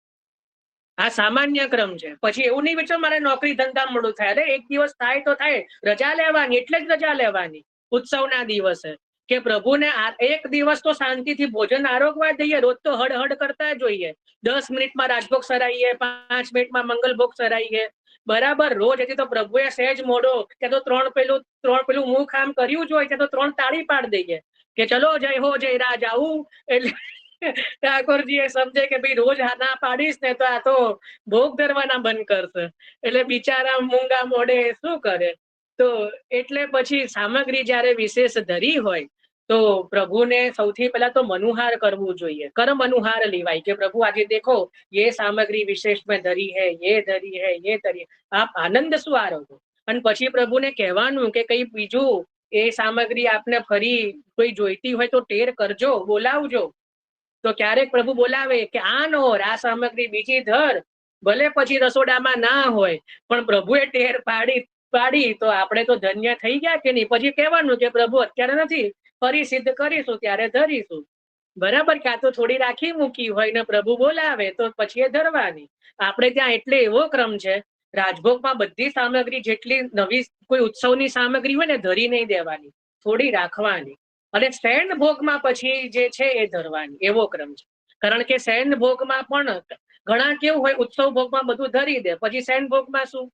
આ સામાન્ય ક્રમ છે. પછી એવું નહીં વિચાર મારે નોકરી ધંધા મળું થાય. અરે એક દિવસ થાય તો થાય, રજા લેવાની, એટલે જ રજા લેવાની ઉત્સવના દિવસે, કે પ્રભુને એક દિવસ તો શાંતિથી ભોજન આરોગવા દઈએ. રોજ તો હડ કરતા જોઈએ. 10 મિનિટમાં રાજભોગ સરાઈએ, 5 મિનિટમાં મંગલભોગ સરાઈએ, બરાબર. રોજ હતી તો પ્રભુએ સહેજ મોડો કે તો ત્રણ પેલું મુખ આમ કર્યું જ હોય કે તો 3 તાળી પાડી દઈએ કે ચલો જય હો જય રાજ આવું. એટલે ઠાકોરજી એ સમજે કે ભાઈ રોજ ના પાડીશ ને તો આ તો ભોગ ધરવાના બંધ કરશે, એટલે બિચારા મૂંગા મોઢે શું કરે? તો એટલે પછી સામગ્રી જયારે વિશેષ ધરી હોય તો પ્રભુને સૌથી પહેલા તો મનુહાર કરવું જોઈએ. કર્મ મનુહાર લેવાય કે પ્રભુ આજે દેખો ये सामग्री विशेष में धरी है, ये धरी है, ये धरी, आप आनंद શું આરોગો? અને પછી પ્રભુને કહેવાનું કે કઈ બીજું એ સામગ્રી આપને ફરી કોઈ જોઈતી હોય તો ટેર કરજો, બોલાવજો. તો ક્યારેક પ્રભુ બોલાવે કે આ નો આ સામગ્રી બીજી ધર, ભલે પછી રસોડામાં ના હોય પણ પ્રભુએ ટેર પાડી તો આપણે તો ધન્ય થઈ ગયા કે નહીં. પછી કહેવાનું કે પ્રભુ અત્યારે નથી, ફરી સિદ્ધ કરીશું ત્યારે ધરીશું. બરાબર. ક્યાં તો થોડી રાખી મૂકી હોય ને પ્રભુ બોલાવે તો પછી એ ધરવાની. આપણે ત્યાં એટલે એવો ક્રમ છે, રાજભોગમાં બધી સામગ્રી જેટલી નવી કોઈ ઉત્સવની સામગ્રી હોય ને ધરી નહીં દેવાની, થોડી રાખવાની. અને શયન ભોગમાં પછી જે છે એ ધરવાની, એવો ક્રમ છે. કારણ કે શયન ભોગમાં પણ ઘણા કેવું હોય, ઉત્સવ ભોગમાં બધું ધરી દે, પછી શયન ભોગમાં શું?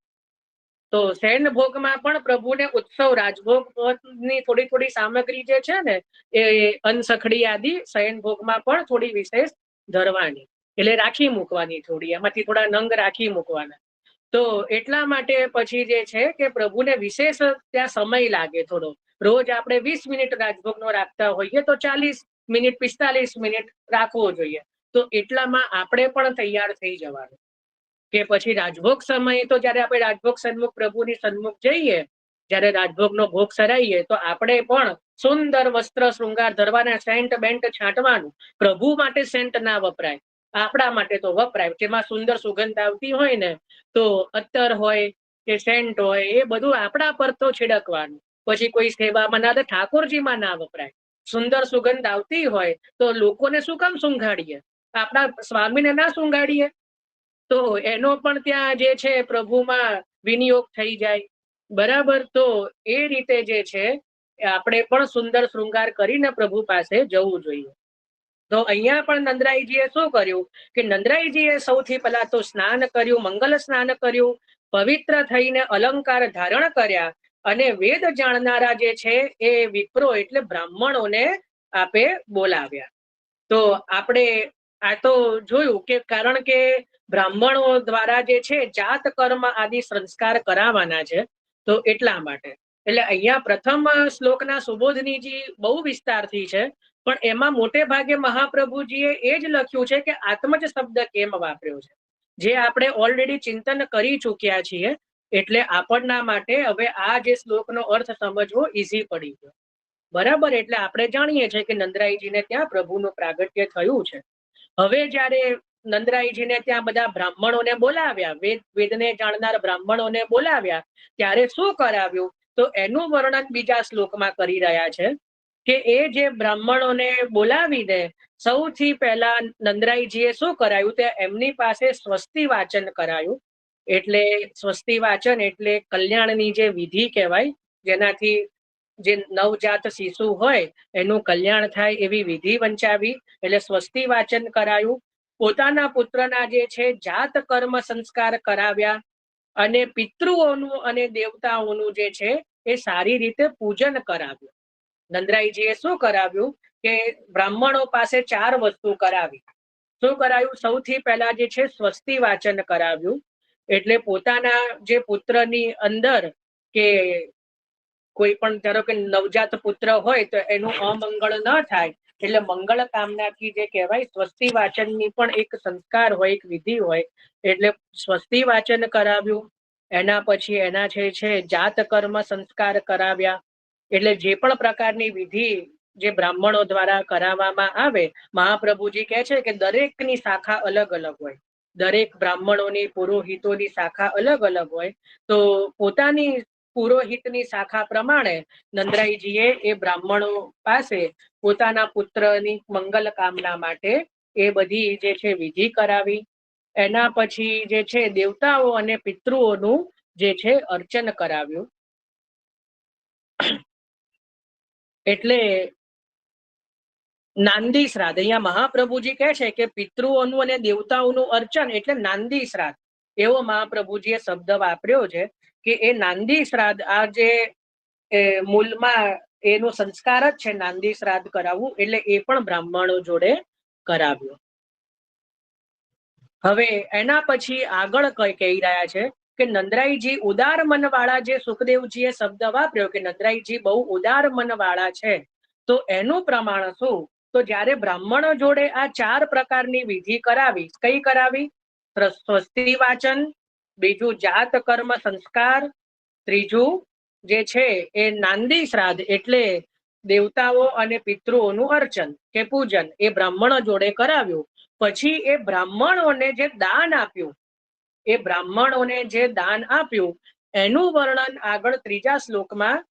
તો શયન ભોગમાં પણ પ્રભુને ઉત્સવ રાજભોગની થોડી થોડી સામગ્રી જે છે ને એ અનસખડી આદિ શયન ભોગમાં પણ થોડી વિશેષ ધરવાની, એટલે રાખી મૂકવાની, થોડી એમાંથી થોડા નંગ રાખી મૂકવાના. તો એટલા માટે પછી જે છે કે પ્રભુને વિશેષ ત્યાં સમય લાગે થોડો. રોજ આપણે 20 મિનિટ રાજભોગનો રાખતા હોઈએ તો 40 મિનિટ 45 મિનિટ રાખવો જોઈએ. તો એટલામાં આપણે પણ તૈયાર થઈ જવાનું કે પછી રાજભોગ સમયે તો જયારે આપણે રાજભોગ સન્મુખ પ્રભુની સન્મુખ જઈએ, જયારે રાજભોગનો ભોગ સરાઈએ તો આપણે પણ સુંદર વસ્ત્ર શૃંગાર ધરવાના, સેન્ટ બેન્ટ છાંટવાનું. પ્રભુ માટે સેન્ટ ના વપરાય, આપણા માટે તો વપરાય. જેમાં સુંદર સુગંધ આવતી હોય ને, તો અત્તર હોય કે સેન્ટ હોય એ બધું આપણા પર તો છિડકવાનું. પછી કોઈ સેવામાં ના, ઠાકોરજીમાં ના વપરાય. સુંદર સુગંધ આવતી હોય તો લોકોને શું કામ સુંઘાડીએ, આપણા સ્વામીને ના સુંઘાડીએ? તો એનો પણ ત્યાં જે છે પ્રભુમાં વિનિયોગ થઈ જાય. બરાબર. તો એ રીતે જે છે આપણે પણ સુંદર શૃંગાર કરીને પ્રભુ પાસે જવું જોઈએ. તો અહીંયા પણ નંદરાઈજીએ શું કર્યું કે નંદરાઈજીએ સૌથી પહેલા તો સ્નાન કર્યું, મંગલ સ્નાન કર્યું, પવિત્ર થઈને અલંકાર ધારણ કર્યા અને વેદ જાણનારા જે છે એ વિપ્રો એટલે બ્રાહ્મણોને આપે બોલાવ્યા. તો આપણે આ તો જોયું કે કારણ કે બ્રાહ્મણો દ્વારા જે છે જાત કર્મ આદિ સંસ્કાર કરાવવાના છે, તો એટલા માટે. એટલે અહીંયા પ્રથમ શ્લોકના સુબોધનીજી બહુ વિસ્તારથી છે, પણ એમાં મોટે ભાગે મહાપ્રભુજીએ એ જ લખ્યું છે કે આત્મજ શબ્દ કેમ વાપર્યો છે, જે આપણે ઓલરેડી ચિંતન કરી ચૂક્યા છીએ. એટલે આપણના માટે હવે આ જે શ્લોકનો અર્થ સમજવો ઈઝી પડી ગયો. બરાબર. એટલે આપણે જાણીએ છીએ કે નંદરાઈજીને ત્યાં પ્રભુનું પ્રાગટ્ય થયું છે. હવે જયારે નંદરાઈજીને ત્યાં બધા બ્રાહ્મણોને બોલાવ્યા, વેદને જાણનાર બ્રાહ્મણોને બોલાવ્યા, ત્યારે શું કરાવ્યું તો એનું વર્ણન બીજા શ્લોકમાં કરી રહ્યા છે કે એ જે બ્રાહ્મણોને બોલાવીને સૌથી પહેલા નંદરાઈજીએ શું કરાયું, તે એમની પાસે સ્વસ્તિ વાચન કરાયું. એટલે સ્વસ્તિ વાચન એટલે કલ્યાણની જે વિધિ કહેવાય, જેનાથી જે નવજાત શિશુ હોય એનું કલ્યાણ થાય એવી વિધિ વંચાવી. એટલે સ્વસ્તિ વાચન કરાયું. પોતાના પુત્રના જે છે જાત કર્મ સંસ્કાર કરાવ્યા અને પિતૃઓનું અને દેવતાઓનું જે છે એ સારી રીતે પૂજન કરાવ્યું. નંદરાઈજીએ શું કરાવ્યું કે બ્રાહ્મણો પાસે 4 વસ્તુ કરાવી. શું કરાયું? સૌથી પહેલા જે છે સ્વસ્તિ વાચન કરાવ્યું. એટલે પોતાના જે પુત્રની અંદર કે કોઈ પણ ધારો કે નવજાત પુત્ર હોય તો એનું અમંગળ ન થાય, એટલે મંગળ કામનાથી જે કહેવાય સ્વસ્તિ વાચનની પણ એક સંસ્કાર હોય, એક વિધિ હોય. એટલે સ્વસ્તિ વાચન કરાવ્યું. એના પછી એના છે જાત કર્મ સંસ્કાર કરાવ્યા. એટલે જે પણ પ્રકારની વિધિ જે બ્રાહ્મણો દ્વારા કરાવવામાં આવે, મહાપ્રભુજી કહે છે કે દરેકની શાખા અલગ અલગ હોય, દરેક બ્રાહ્મણોની પુરોહિતોની શાખા અલગ અલગ હોય. તો પોતાની પુરોહિતની શાખા પ્રમાણે નંદરાઈજીએ એ બ્રાહ્મણો પાસે પોતાના પુત્રની મંગલ કામના માટે એ બધી જે છે વિધિ કરાવી. એના પછી જે છે દેવતાઓ અને પિતૃઓનું જે છે અર્ચન કરાવ્યું. એટલે નાંદી શ્રાદ્ધ, અહીંયા મહાપ્રભુજી કહે છે કે પિતૃઓનું અને દેવતાઓનું અર્ચન એટલે નાંદી શ્રાદ્ધ, એવો મહાપ્રભુજીએ શબ્દ વાપર્યો છે કે એ નાંદી શ્રાદ્ધ આ જે મૂળમાં એનો સંસ્કાર જ છે નાંદી શ્રાદ્ધ કરાવવું. એટલે એ પણ બ્રાહ્મણો જોડે કરાવ્યો. હવે એના પછી આગળ કહી રહ્યા છે કે નંદરાઈજી ઉદાર મન વાળા, જે સુખદેવજીએ શબ્દ વાપર્યો કે નંદરાઈજી બહુ ઉદાર મન વાળા છે. તો એનું પ્રમાણ શું? તો જ્યારે બ્રાહ્મણો જોડે આ 4 પ્રકારની વિધિ કરાવી, કઈ કરાવી? સ્વસ્તિ વાચન, બીજું જાત કર્મ સંસ્કાર, ત્રીજું જે છે એ નાંદી શ્રાદ્ધ એટલે દેવતાઓ અને પિતૃઓનું અર્ચન કે પૂજન એ બ્રાહ્મણો જોડે કરાવ્યું. પછી એ બ્રાહ્મણોને જે દાન આપ્યું, એ બ્રાહ્મણોને જે દાન આપ્યું એનું વર્ણન આગળ ત્રીજા શ્લોકમાં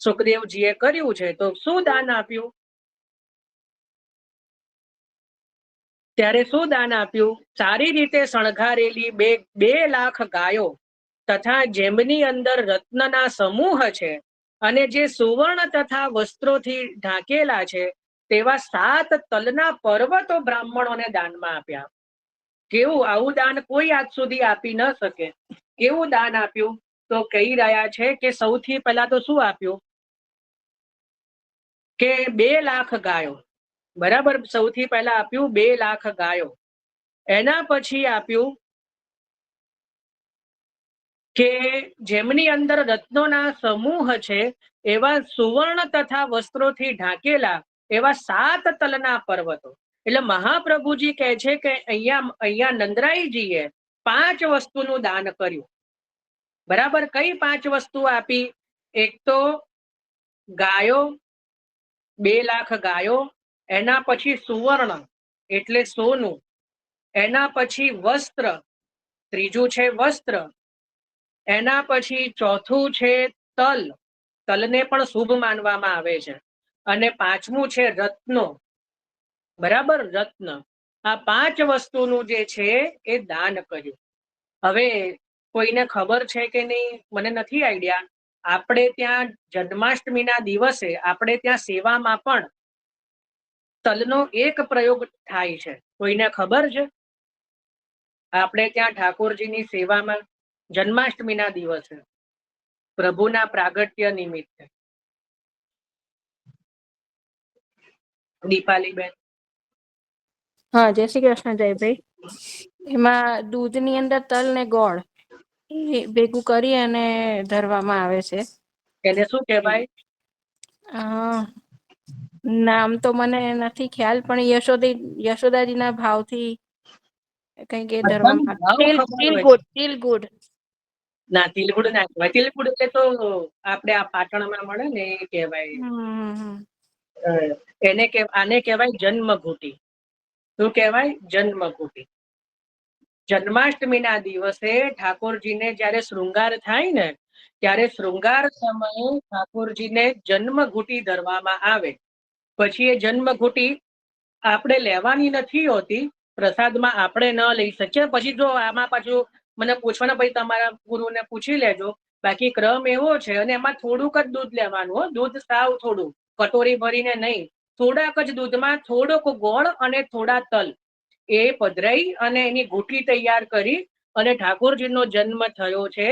સુખદેવજીએ કર્યું છે. તો શું દાન આપ્યું? ત્યારે શું દાન આપ્યું? સારી રીતે શણગારેલી 2 લાખ ગાયો તથા જેમની અંદર રત્નના સમૂહ છે અને જે સુવર્ણ તથા વસ્ત્રોથી ઢાંકેલા છે તેવા 7 તલના પર્વતો બ્રાહ્મણોને દાનમાં આપ્યા. કેવું? આવું દાન કોઈ આજ સુધી આપી ન શકે. કેવું દાન આપ્યું? તો કહી રહ્યા છે કે સૌથી પહેલા તો શું આપ્યું કે 2 લાખ ગાયો. બરાબર, સૌથી પહેલા આપ્યું 2 લાખ ગાયો. એના પછી આપ્યું કે જેમની અંદર રત્નોના સમૂહ છે એવા સુવર્ણ તથા વસ્ત્રોથી ઢાંકેલા એવા 7 તલના પર્વતો. એટલે મહાપ્રભુજી કહે છે કે અહીંયા નંદરાયજીએ 5 વસ્તુનું દાન કર્યું. બરાબર, કઈ 5 વસ્તુ આપી? એક તો ગાયો, 2 લાખ ગાયો. એના પછી સુવર્ણ એટલે સોનું. એના પછી વસ્ત્ર, ત્રીજું છે વસ્ત્ર. એના પછી ચોથું છે તલ, તલને પણ શુભ માનવામાં આવે છે. અને પાંચમું છે રત્નો. બરાબર, રત્ન. આ 5 વસ્તુનું જે છે એ દાન કર્યું. હવે કોઈને ખબર છે કે નહીં મને નથી આઈડિયા, આપણે ત્યાં જન્માષ્ટમીના દિવસે આપણે ત્યાં સેવામાં પણ તલનો એક પ્રયોગ થાય છે. કોઈને ખબર છે? આપણે ત્યાં ઠાકોરજીની સેવામાં જન્માષ્ટમીના દિવસે પ્રભુના પ્રાગટ્ય નિમિત્તે. દીપાલીબેન. હા, જય શ્રી કૃષ્ણ જયભાઈ. એમાં દૂધની અંદર તલ ને ગોળ એ ભેગું કરી અને ધરવામાં આવે છે. એને શું કહેવાય? નામ તો મને નથી ખ્યાલ, પણ યશોદાજીના ભાવથી કંઈક એ ધરવામાં તિલગુડ. ના, તિલગુડ ના કહેવાય. તિલગુડ એટલે તો આપણે આ પાટણમાં મળે ને એ કહેવાય. આને કહેવાય જન્મઘૂંટી. શું કહેવાય? જન્મઘૂંટી. જન્માષ્ટમીના દિવસે ઠાકોરજીને જ્યારે શૃંગાર થાય ને ત્યારે શૃંગાર સમયે ઠાકોરજીને જન્મઘૂંટી ધરવામાં આવે. પછી એ જન્મઘૂંટી આપણે લેવાની નથી હોતી, પ્રસાદમાં આપણે ન લઈ શકીએ. પછી જો આમાં પાછું મને પૂછવાના, પછી તમારા ગુરુને પૂછી લેજો. બાકી ક્રમ એવો છે. અને એમાં થોડુંક જ દૂધ લેવાનું હો, દૂધ સાવ થોડું, કટોરી ભરીને નહીં. થોડાક જ દૂધમાં થોડોક ગોળ અને થોડા તલ એ પધરાઈ અને એની ઘૂંટી તૈયાર કરી અને ઠાકોરજીનો જન્મ થયો છે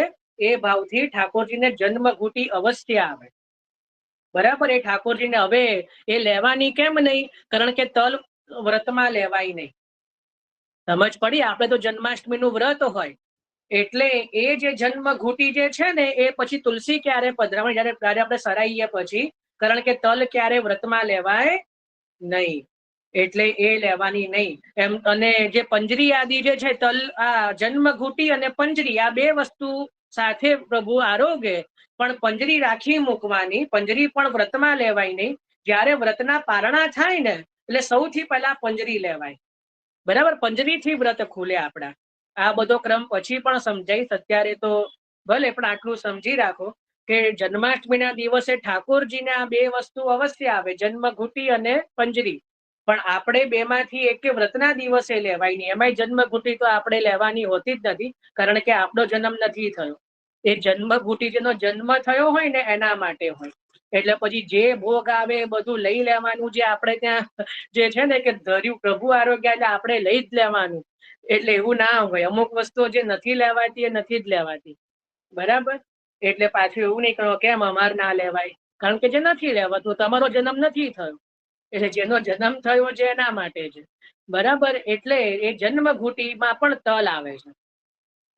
એ ભાવથી ઠાકોરજીને જન્મઘૂંટી અવશ્ય આવે. બરાબર, એ ઠાકોરજીને હવે એ લેવાની કેમ નહીં? કારણ કે તલ વ્રતમાં લેવાય નહીં. સમજ પડી? આપણે તો જન્માષ્ટમીનું વ્રત હોય એટલે એ જે જન્મઘૂંટી જે છે ને એ પછી તુલસી ક્યારે પધરાવવાની, જ્યારે આપણે સરાઈએ પછી, કારણ કે તલ ક્યારે વ્રતમાં લેવાય નહીં, એટલે એ લેવાની નહીં એમ. અને જે પંજરી આદિ જે છે, તલ આ જન્મઘૂંટી અને પંજરી આ 2 વસ્તુ સાથે પ્રભુ આરોગે, પણ પંજરી રાખી મૂકવાની. પંજરી પણ વ્રતમાં લેવાય નહીં. જ્યારે વ્રતના પારણા થાય ને એટલે સૌથી પહેલા પંજરી લેવાય. બરાબર, પંજરીથી વ્રત ખુલે આપણા. આ બધો ક્રમ પછી પણ સમજાઈશ, અત્યારે તો ભલે, પણ આટલું સમજી રાખો કે જન્માષ્ટમીના દિવસે ઠાકોરજીને આ 2 વસ્તુ અવશ્ય આવે, જન્મઘૂંટી અને પંજરી. પણ આપણે બેમાંથી એક વ્રતના દિવસે લેવાય નહીં. એમાંય જન્મઘૂંટી તો આપણે લેવાની હોતી જ નથી, કારણ કે આપણો જન્મ નથી થયો. એ જન્મઘૂંટી જેનો જન્મ થયો હોય ને એના માટે હોય. એટલે પછી જે ભોગ આવે એ બધું લઈ લેવાનું. જે આપણે ત્યાં જે છે ને કે ધર્યું પ્રભુ આરોગ્ય એટલે આપણે લઈ જ લેવાનું. એટલે એવું ના હોય. અમુક વસ્તુઓ જે નથી લેવાતી એ નથી જ લેવાતી. બરાબર, એટલે પાછું એવું નહીં કરો કેમ અમાર ના લેવાય, કારણ કે જે નથી લેવાતું, તમારો જન્મ નથી થયો. એટલે જેનો જન્મ થયો છે એના માટે છે. બરાબર, એટલે એ જન્મઘૂંટીમાં પણ તલ આવે છે.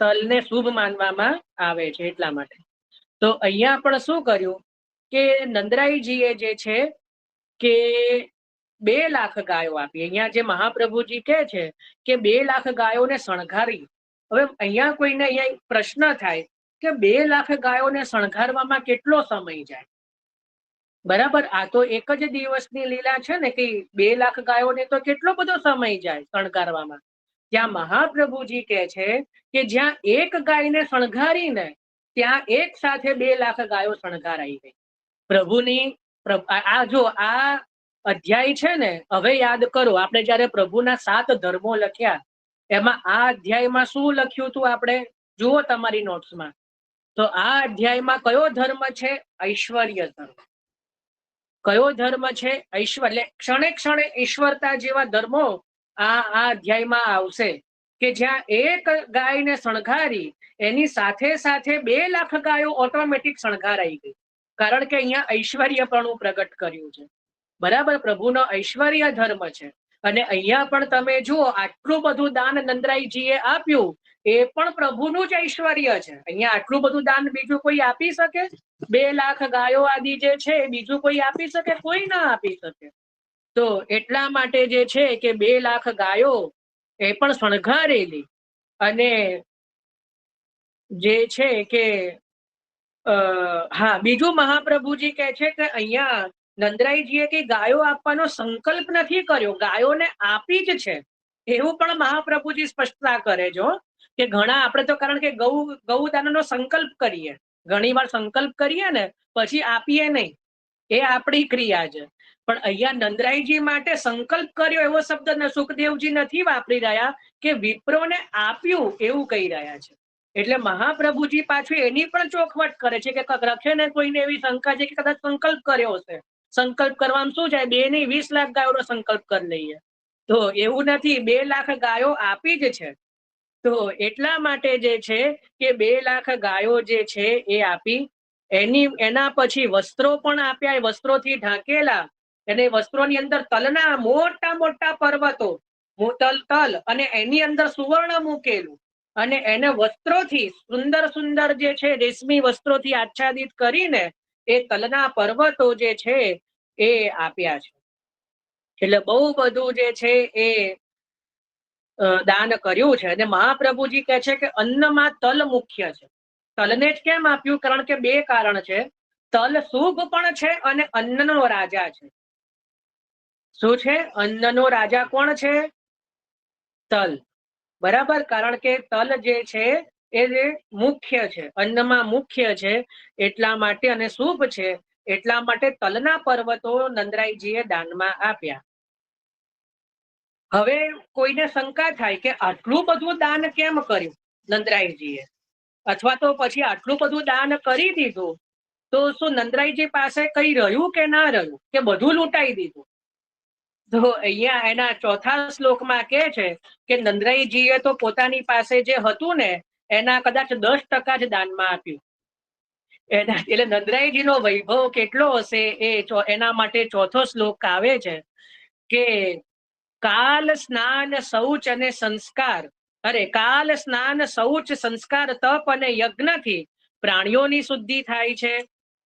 તલને શુભ માનવામાં આવે છે એટલા માટે. તો અહીંયા પણ શું કર્યું કે નંદરાઈજીએ જે છે કે 2 લાખ ગાયો આપી. અહીંયા જે મહાપ્રભુજી કહે છે કે 2 લાખ ગાયોને શણગારી. હવે અહીંયા કોઈને અહીંયા પ્રશ્ન થાય કે 2 લાખ ગાયોને શણગારવામાં કેટલો સમય જાય? બરાબર, આ તો એક જ દિવસની લીલા છે ને કે 2 લાખ ગાયોને તો કેટલો બધો સમય જાય શણગારવામાં. ત્યાં મહાપ્રભુજી કહે છે કે જ્યાં એક ગાયને શણગારીને ત્યાં એક સાથે 2 લાખ ગાયો શણગારાઈ ગઈ. પ્રભુની આ જો આ અધ્યાય છે ને, હવે યાદ કરો આપણે જયારે પ્રભુના 7 ધર્મો લખ્યા એમાં આ અધ્યાયમાં શું લખ્યું હતું આપણે જુઓ તમારી નોટ્સમાં. તો આ અધ્યાયમાં કયો ધર્મ છે? ઐશ્વર્ય ધર્મ. કયો ધર્મ છે? ઐશ્વર્ય. ક્ષણે ક્ષણે ઈશ્વરતા જેવા ધર્મો આ અધ્યાયમાં આવશે કે જ્યાં એક ગાયને શણગારી એની સાથે સાથે 2 લાખ ગાયો ઓટોમેટિક શણગારાઈ ગઈ. કારણ કે અહીંયા ઐશ્વર્યપણું પ્રગટ કર્યું છે. બરાબર, પ્રભુનો ઐશ્વર્ય ધર્મ છે. અને અહીંયા પણ તમે જુઓ આટલું બધું દાન નંદરાયજીએ આપ્યું એ પણ પ્રભુનું જ ઐશ્વર્ય છે. અહીંયા આટલું બધું દાન બીજું કોઈ આપી શકે? 2 લાખ ગાયો આદિ જે છે બીજું કોઈ આપી શકે? કોઈ ના આપી શકે. તો એટલા માટે જે છે કે 2 લાખ ગાયો એ પણ શણગારેલી અને જે છે કે હા, બીજું મહાપ્રભુજી કહે છે કે અહીંયા નંદરાયજીએ કે ગાયો આપવાનો સંકલ્પ નથી કર્યો, ગાયોને આપી જ છે એવું પણ મહાપ્રભુજી સ્પષ્ટતા કરે છે કે ઘણા આપણે તો કારણ કે ગૌદાનનો સંકલ્પ કરીએ, ઘણી વાર સંકલ્પ કરીએ ને પછી આપીએ નહીં, એ આપણી ક્રિયા છે. પણ અહીંયા નંદરાયજી માટે સંકલ્પ કર્યો એવો શબ્દ સુખદેવજી નથી વાપરી રહ્યા કે વિપ્રોને આપ્યું એવું કહી રહ્યા છે. એટલે મહાપ્રભુજી પાછું એની પણ ચોખવટ કરે છે કે રખે ને કોઈને એવી શંકા છે કે કદાચ સંકલ્પ કર્યો હશે. સંકલ્પ કરવામાં શું જાય? 2 નહીં 20 લાખ ગાયોનો સંકલ્પ કરી લઈએ. તો એવું નથી, 2 લાખ ગાયો આપી જ છે. તો એટલા માટે જે છે કે 2 લાખ ગાયો જે છે એ આપી. એના પછી વસ્ત્રો પણ આપ્યા, વસ્ત્રોથી ઢાંકેલા. અને વસ્ત્રોની અંદર તલના મોટા મોટા પર્વતો, તલ અને એની અંદર સુવર્ણ મૂકેલું અને એને વસ્ત્રોથી સુંદર સુંદર જે છે રેશમી વસ્ત્રોથી આચ્છાદિત કરીને એ તલના પર્વતો જે છે એ આપ્યા છે. એટલે બહુ બધું જે છે એ દાન કર્યું છે. અને મહાપ્રભુજી કહે છે કે અન્નમાં તલ મુખ્ય છે. તલને જ કેમ આપ્યું? કારણ કે 2 કારણ છે. તલ શુભ પણ છે અને અન્નનો રાજા છે. શું છે? અન્નનો રાજા કોણ છે? તલ. બરાબર, કારણ કે તલ જે છે એ મુખ્ય છે, અન્નમાં મુખ્ય છે એટલા માટે, અને શુભ છે એટલા માટે તલના પર્વતો નંદરાયજીએ દાનમાં આપ્યા. હવે કોઈને શંકા થાય કે આટલું બધું દાન કેમ કર્યું નંદરાયજીએ, અથવા તો પછી આટલું બધું દાન કરી દીધું તો શું નંદરાયજી પાસે કઈ રહ્યું કે ના રહ્યું, કે બધું લૂંટાઈ દીધું? તો અહીંયા એના ચોથા શ્લોકમાં કહે છે કે નંદરાયજીએ તો પોતાની પાસે જે હતું ને એના કદાચ 10% જ દાનમાં આપ્યું. એટલે નંદરાયજીનો વૈભવ કેટલો હશે એના માટે ચોથો શ્લોક આવે છે કે કાલ સ્નાન શૌચ અને સંસ્કાર, કાલ સ્નાન શૌચ સંસ્કાર તપ અને યજ્ઞથી પ્રાણીઓની શુદ્ધિ થાય છે.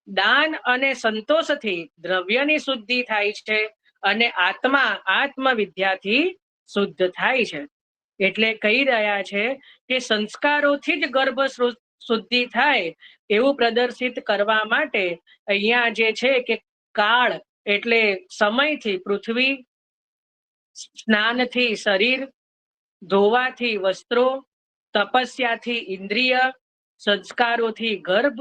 દાન અને સંતોષથી દ્રવ્યની શુદ્ધિ થાય છે અને આત્મા આત્મવિદ્યાથી શુદ્ધ થાય છે. એટલે કહી રહ્યા છે કે સંસ્કારોથી જ ગર્ભ શુદ્ધિ થાય એવું પ્રદર્શિત કરવા માટે અહીંયા જે છે કે કાળ એટલે સમયથી પૃથ્વી, સ્નાનથી શરીર, ધોવાથી વસ્ત્રો, તપસ્યાથી ઇન્દ્રિય, સંસ્કારોથી ગર્ભ,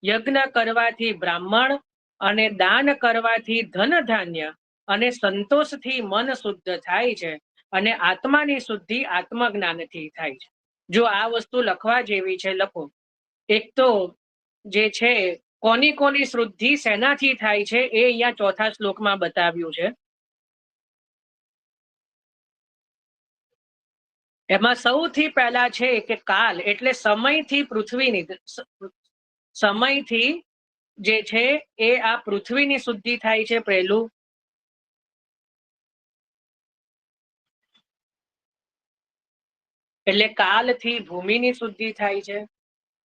યજ્ઞ કરવાથી બ્રાહ્મણ અને દાન કરવાથી ધન ધાન્ય અને સંતોષથી મન શુદ્ધ થાય છે અને આત્માની શુદ્ધિ આત્મજ્ઞાનથી થાય છે. જો આ વસ્તુ લખવા જેવી છે લખો. એક તો જે છે કોની કોની શુદ્ધિ શેનાથી થાય છે એ અહીંયા ચોથા શ્લોકમાં બતાવ્યું છે. એમાં સૌથી પહેલા છે કે કાલ એટલે સમયથી પૃથ્વીની, સમયથી જે છે એ આ પૃથ્વીની શુદ્ધિ થાય છે પહેલું. એટલે કાલથી ભૂમિની શુદ્ધિ થાય છે.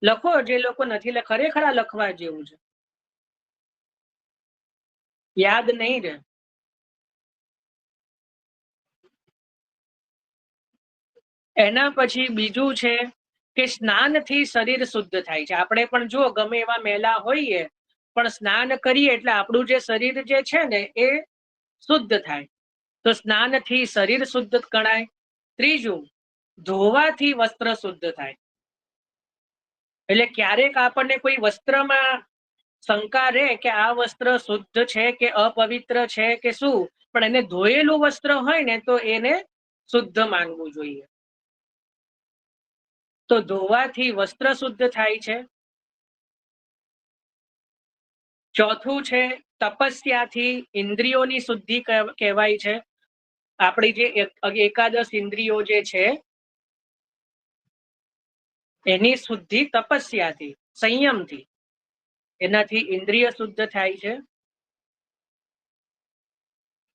લખો જે લોકો નથી ખરેખર લખવા જેવું છે, યાદ નહીં રહે. એના પછી બીજું છે કે સ્નાનથી શરીર શુદ્ધ થાય છે. આપણે પણ જો ગમે એવા મેલા હોઈએ પણ સ્નાન કરીએ એટલે આપણું જે શરીર જે છે ને એ શુદ્ધ થાય. તો સ્નાનથી શરીર શુદ્ધ ગણાય. ત્રીજું, ધોવાથી વસ્ત્ર શુદ્ધ થાય. એટલે ક્યારેક આપણને કોઈ વસ્ત્રમાં શંકા રહે કે આ વસ્ત્ર શુદ્ધ છે કે અપવિત્ર છે કે શું, પણ એને ધોયેલું વસ્ત્ર હોય ને તો એને શુદ્ધ માનવું જોઈએ. તો ધોવાથી વસ્ત્ર શુદ્ધ થાય છે. ચોથું છે તપસ્યાથી ઇન્દ્રિયોની શુદ્ધિ કહેવાય છે. આપણી જે એકાદશ ઇન્દ્રિયો જે છે એની શુદ્ધિ તપસ્યાથી, સંયમથી, એનાથી ઇન્દ્રિય શુદ્ધ થાય છે.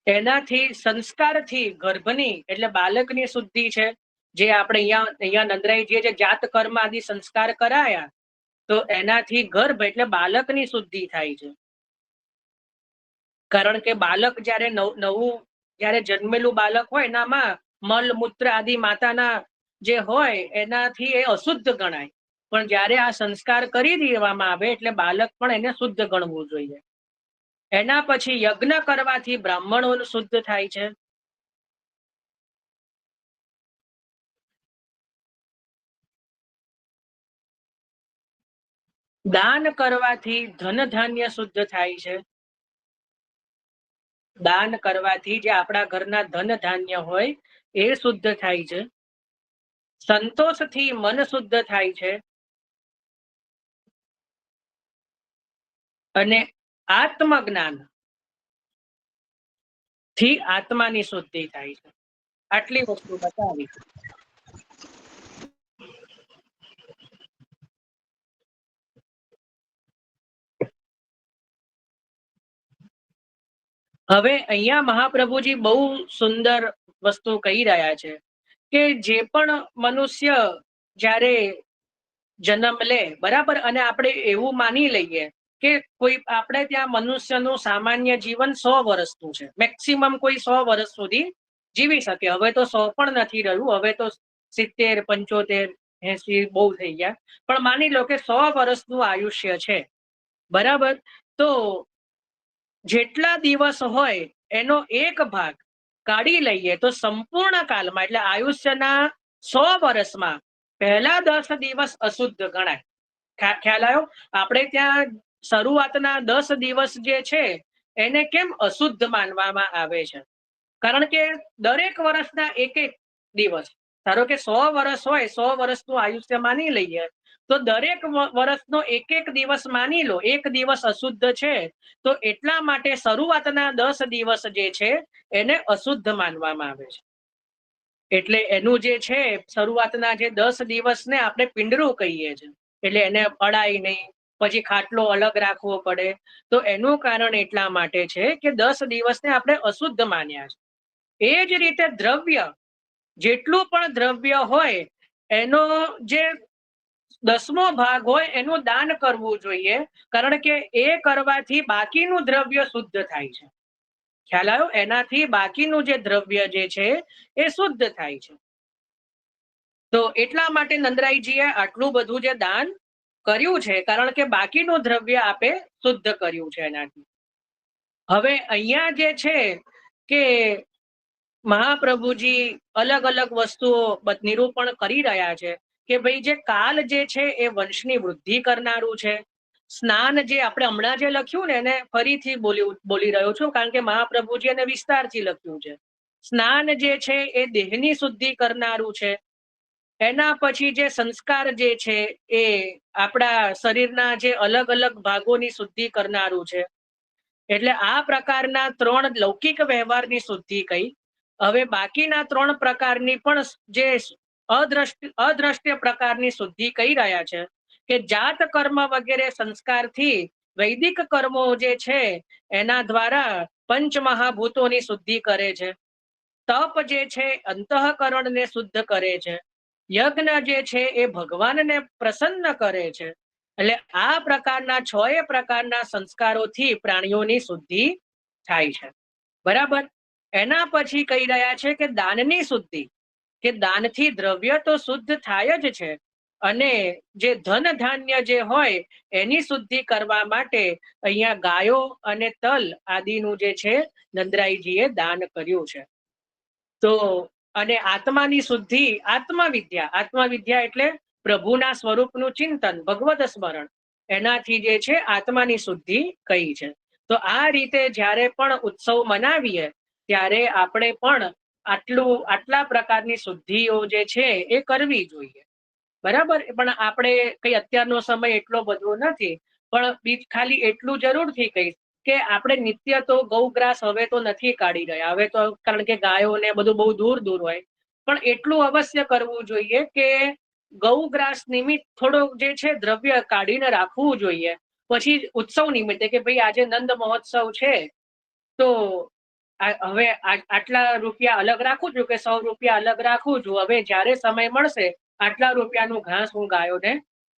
એનાથી સંસ્કારથી ગર્ભની એટલે બાળકની શુદ્ધિ છે. જે આપણે અહીંયા નંદરાઈજીએ જે જાત કર્મ આદિ સંસ્કાર કરાયા તો એનાથી ગર્ભ એટલે બાળકની શુદ્ધિ થાય છે. કારણ કે બાળક જ્યારે નવું જ્યારે જન્મેલું બાળક હોય એનામાં મલ મૂત્ર આદિ માતાના જે હોય એનાથી એ અશુદ્ધ ગણાય. પણ જ્યારે આ સંસ્કાર કરી દેવામાં આવે એટલે બાળક પણ એને શુદ્ધ ગણવું જોઈએ. એના પછી યજ્ઞ કરવાથી બ્રાહ્મણો શુદ્ધ થાય છે. દાન કરવાથી ધન ધાન્ય શુદ્ધ થાય છે. દાન કરવાથી જે આપણા ઘરના ધન ધાન્ય હોય એ શુદ્ધ થાય છે. સંતોષથી મન શુદ્ધ થાય છે. અને આત્મજ્ઞાન થી આત્માની શુદ્ધિ થાય છે. આટલી વસ્તુ બતાવી. હવે અહીંયા મહાપ્રભુજી બહુ સુંદર વસ્તુ કહી રહ્યા છે કે જે પણ મનુષ્ય જ્યારે જન્મ લે, બરાબર, અને આપણે એવું માની લઈએ કે કોઈ આપણે ત્યાં મનુષ્યનું સામાન્ય જીવન 100 વર્ષનું છે, મેક્સિમમ કોઈ 100 વર્ષ સુધી જીવી શકે. હવે તો 100 પણ નથી રહ્યું, હવે તો 70, 75, 80 બહુ થઈ ગયા. પણ માની લો કે 100 વર્ષનું આયુષ્ય છે, બરાબર. તો જેટલા દિવસ હોય એનો એક ભાગ કાઢી લઈએ તો સંપૂર્ણ કાળમાં એટલે આયુષ્યના 100 વર્ષમાં પહેલા 10 દિવસ અશુદ્ધ ગણાય. ખ્યાલ આવ્યો? આપણે ત્યાં શરૂઆતના 10 દિવસ જે છે એને કેમ અશુદ્ધ માનવામાં આવે છે? કારણ કે દરેક વર્ષના એક દિવસ, ધારો કે 100 વર્ષ હોય, 100 વર્ષનું આયુષ્ય માની લઈએ તો દરેક વર્ષનો એક દિવસ માની લો, એક દિવસ અશુદ્ધ છે તો એટલા માટે શરૂઆતના 10 દિવસ જે છે એને અશુદ્ધ માનવામાં આવે છે. એટલે એનું જે છે શરૂઆતના જે 10 દિવસને આપણે પિંડરું કહીએ છીએ. એટલે એને અડાય નહીં, પછી ખાટલો અલગ રાખવો પડે. તો એનું કારણ એટલા માટે છે કે 10 દિવસને આપણે અશુદ્ધ માન્યા છે. એ જ રીતે દ્રવ્ય, જેટલું પણ દ્રવ્ય હોય એનો જે 10મો ભાગ હોય એનું દાન કરવું જોઈએ. કારણ કે એ કરવાથી બાકીનું દ્રવ્ય શુદ્ધ થાય છે. ખ્યાલ આવ્યો? એનાથી બાકીનું જે દ્રવ્ય જે છે એ શુદ્ધ થાય છે. તો એટલા માટે નંદરાયજીએ આટલું બધું જે દાન કર્યું છે, કારણ કે બાકીનું દ્રવ્ય આપે શુદ્ધ કર્યું છે એનાથી. હવે અહીંયા જે છે કે મહાપ્રભુજી અલગ અલગ વસ્તુઓ નિરૂપણ કરી રહ્યા છે કે ભાઈ જે કાલ જે છે એ વંશની વૃદ્ધિ કરનારું છે. સ્નાન જે આપણે હમણાં જે લખ્યું ને એને ફરીથી બોલી રહ્યો છું, કારણ કે મહાપ્રભુજી એને વિસ્તારથી લખ્યું છે. સ્નાન જે છે એ દેહની શુદ્ધિ કરનારું છે. એના પછી જે સંસ્કાર જે છે એ આપણા શરીરના જે અલગ અલગ ભાગોની શુદ્ધિ કરનારું છે. એટલે આ પ્રકારના 3 લૌકિક વ્યવહારની શુદ્ધિ કહી. હવે બાકીના 3 પ્રકારની પણ જે અદ્રષ્ટ્ય પ્રકારની શુદ્ધિ કહી રહ્યા છે કે જાત કર્મ વગેરે સંસ્કારથી વૈદિક કર્મો જે છે એના દ્વારા પંચમહાભૂતોની શુદ્ધિ કરે છે. તપ જે છે અંતઃકરણને શુદ્ધ કરે છે. યજ્ઞ જે છે એ ભગવાનને પ્રસન્ન કરે છે. એટલે આ પ્રકારના 6 પ્રકારના સંસ્કારોથી પ્રાણીઓની શુદ્ધિ થાય છે, બરાબર. એના પછી કહી રહ્યા છે કે દાનની શુદ્ધિ, કે દાનથી દ્રવ્ય તો શુદ્ધ થાય જ છે અને જે ધન ધાન્ય જે હોય એની શુદ્ધિ કરવા માટે અહીંયા ગાયો અને તલ આદિનું જે છે નંદરાઈજીએ દાન કર્યું છે. તો અને આત્માની શુદ્ધિ આત્મવિદ્યા એટલે પ્રભુના સ્વરૂપનું ચિંતન, ભગવદ સ્મરણ, એનાથી જે છે આત્માની શુદ્ધિ કહી છે. તો આ રીતે જ્યારે પણ ઉત્સવ મનાવીએ ત્યારે આપણે પણ આટલા પ્રકારની શુદ્ધિઓ જે છે એ કરવી જોઈએ. બરાબર. પણ આપણે કઈ અત્યારનો સમય એટલો બધો નથી, પણ ખાલી એટલું જરૂરથી કહીશ કે આપણે નિત્ય તો ગૌગ્રાસ હવે તો નથી કાઢી રહ્યા, હવે તો કારણ કે ગાયો ને બધું બહુ દૂર દૂર હોય, પણ એટલું અવશ્ય કરવું જોઈએ કે ગૌગ્રાસ નિમિત્ત થોડો જે છે દ્રવ્ય કાઢીને રાખવું જોઈએ. પછી ઉત્સવ નિમિત્તે કે ભાઈ આજે નંદ મહોત્સવ છે તો હવે આટલા રૂપિયા અલગ રાખું છું કે 100 રૂપિયા અલગ રાખું છું, હવે જ્યારે સમય મળશે આટલા રૂપિયાનું ઘાસ હું ગાયોને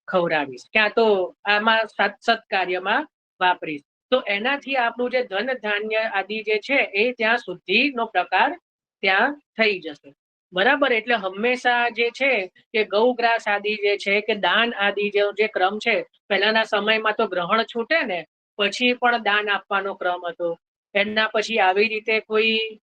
ખવડાવીશ, ક્યાં તો આમાં સત્કાર્યમાં વાપરીશ. તો એનાથી આપણું જે ધન ધાન્ય આદિ જે છે એ ત્યાં શુદ્ધિનો પ્રકાર ત્યાં થઈ જશે. બરાબર. એટલે હંમેશા જે છે કે ગૌગ્રાસ આદિ જે છે કે દાન આદિ જે ક્રમ છે, પહેલાના સમયમાં તો ગ્રહણ છૂટે ને પછી પણ દાન આપવાનો ક્રમ હતો. એના પછી આવી રીતે કોઈ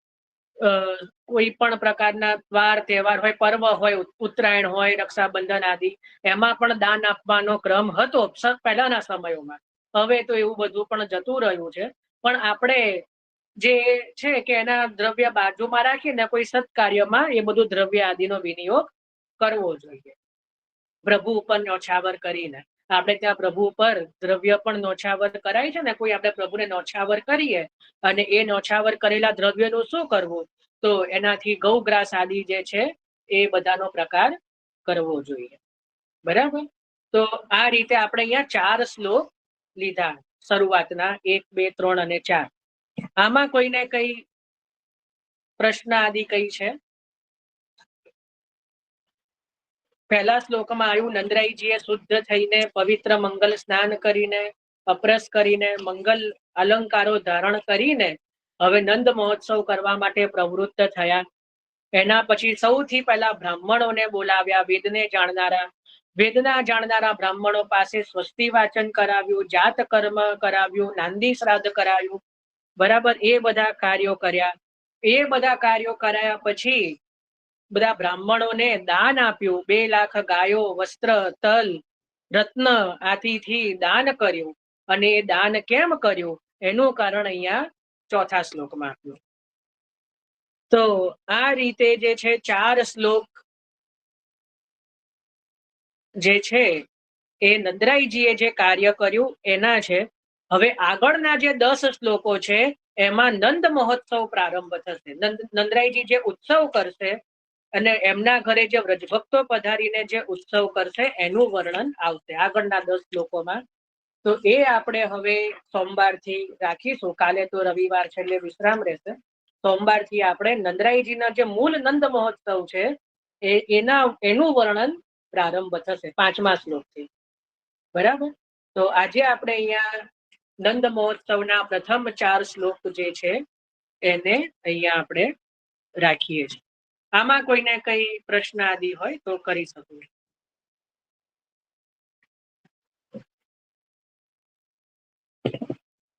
પણ પ્રકારના વાર તહેવાર હોય, પર્વ હોય, ઉત્તરાયણ હોય, રક્ષાબંધન આદિ, એમાં પણ દાન આપવાનો ક્રમ હતો પહેલાના સમયોમાં. હવે તો એવું બધું પણ જતું રહ્યું છે. પણ આપણે જે છે કે એના દ્રવ્ય બાજુમાં રાખીને કોઈ સત્કાર્યમાં એ બધું દ્રવ્ય આદિનો વિનિયોગ કરવો જોઈએ. પ્રભુ ઉપર ન્યોછાવર કરીને આપણે ત્યાં પ્રભુ પર દ્રવ્ય પણ નોછાવર કરાય છે ને. કોઈ આપણે પ્રભુને નોછાવર કરીએ અને એ નોછાવર કરેલા દ્રવ્યનું શું કરવું, તો એનાથી ગૌગ્રાસ આદિ જે છે એ બધાનો પ્રકાર કરવો જોઈએ. બરાબર. તો આ રીતે આપણે અહીંયા 4 શ્લોક લીધા શરૂઆતના, 1, 2, 3 અને 4. આમાં કોઈને કઈ પ્રશ્ન આદિ કઈ છે? પહેલા શ્લોકમાં આવ્યું નંદરાઈજીએ શુદ્ધ થઈને પવિત્ર મંગલ સ્નાન કરીને અપરસ કરીને મંગલ અલંકારો ધારણ કરીને હવે નંદ મહોત્સવ કરવા માટે પ્રવૃત્ત થયા. એના પછી સૌથી પહેલા બ્રાહ્મણોને બોલાવ્યા, વેદના જાણનારા બ્રાહ્મણો પાસે સ્વસ્તિ વાચન કરાવ્યું, જાત કર્મ કરાવ્યું, નાંદી શ્રાદ્ધ કરાવ્યું. બરાબર. એ બધા કાર્યો કર્યા. એ બધા કાર્યો કરાયા પછી બધા બ્રાહ્મણોને દાન આપ્યું. 2 લાખ ગાયો, વસ્ત્ર, તલ, રત્ન આદિથી દાન કર્યું. અને એ દાન કેમ કર્યું એનું કારણ અહીંયા 4થા શ્લોકમાં આપ્યું. તો આ રીતે જે છે 4 શ્લોક જે છે એ નંદરાઈજીએ જે કાર્ય કર્યું એના છે. હવે આગળના જે 10 શ્લોકો છે એમાં નંદ મહોત્સવ પ્રારંભ થશે. નંદરાઈજી જે ઉત્સવ કરશે અને એમના ઘરે જે વ્રજભક્તો પધારીને જે ઉત્સવ કરશે એનું વર્ણન આવશે આગળના 10 શ્લોકોમાં. તો એ આપણે હવે સોમવારથી રાખીશું. કાલે તો રવિવાર છે એટલે વિશ્રામ રહેશે. સોમવારથી આપણે નંદરાઈજીના જે મૂળ નંદ મહોત્સવ છે એનું વર્ણન પ્રારંભ થશે 5મા શ્લોકથી. બરાબર. તો આજે આપણે અહીંયા નંદ મહોત્સવના પ્રથમ 4 શ્લોક જે છે એને અહીંયા આપણે રાખીએ છીએ. આમાં કોઈને કઈ પ્રશ્ન આદિ હોય તો કરી શકો.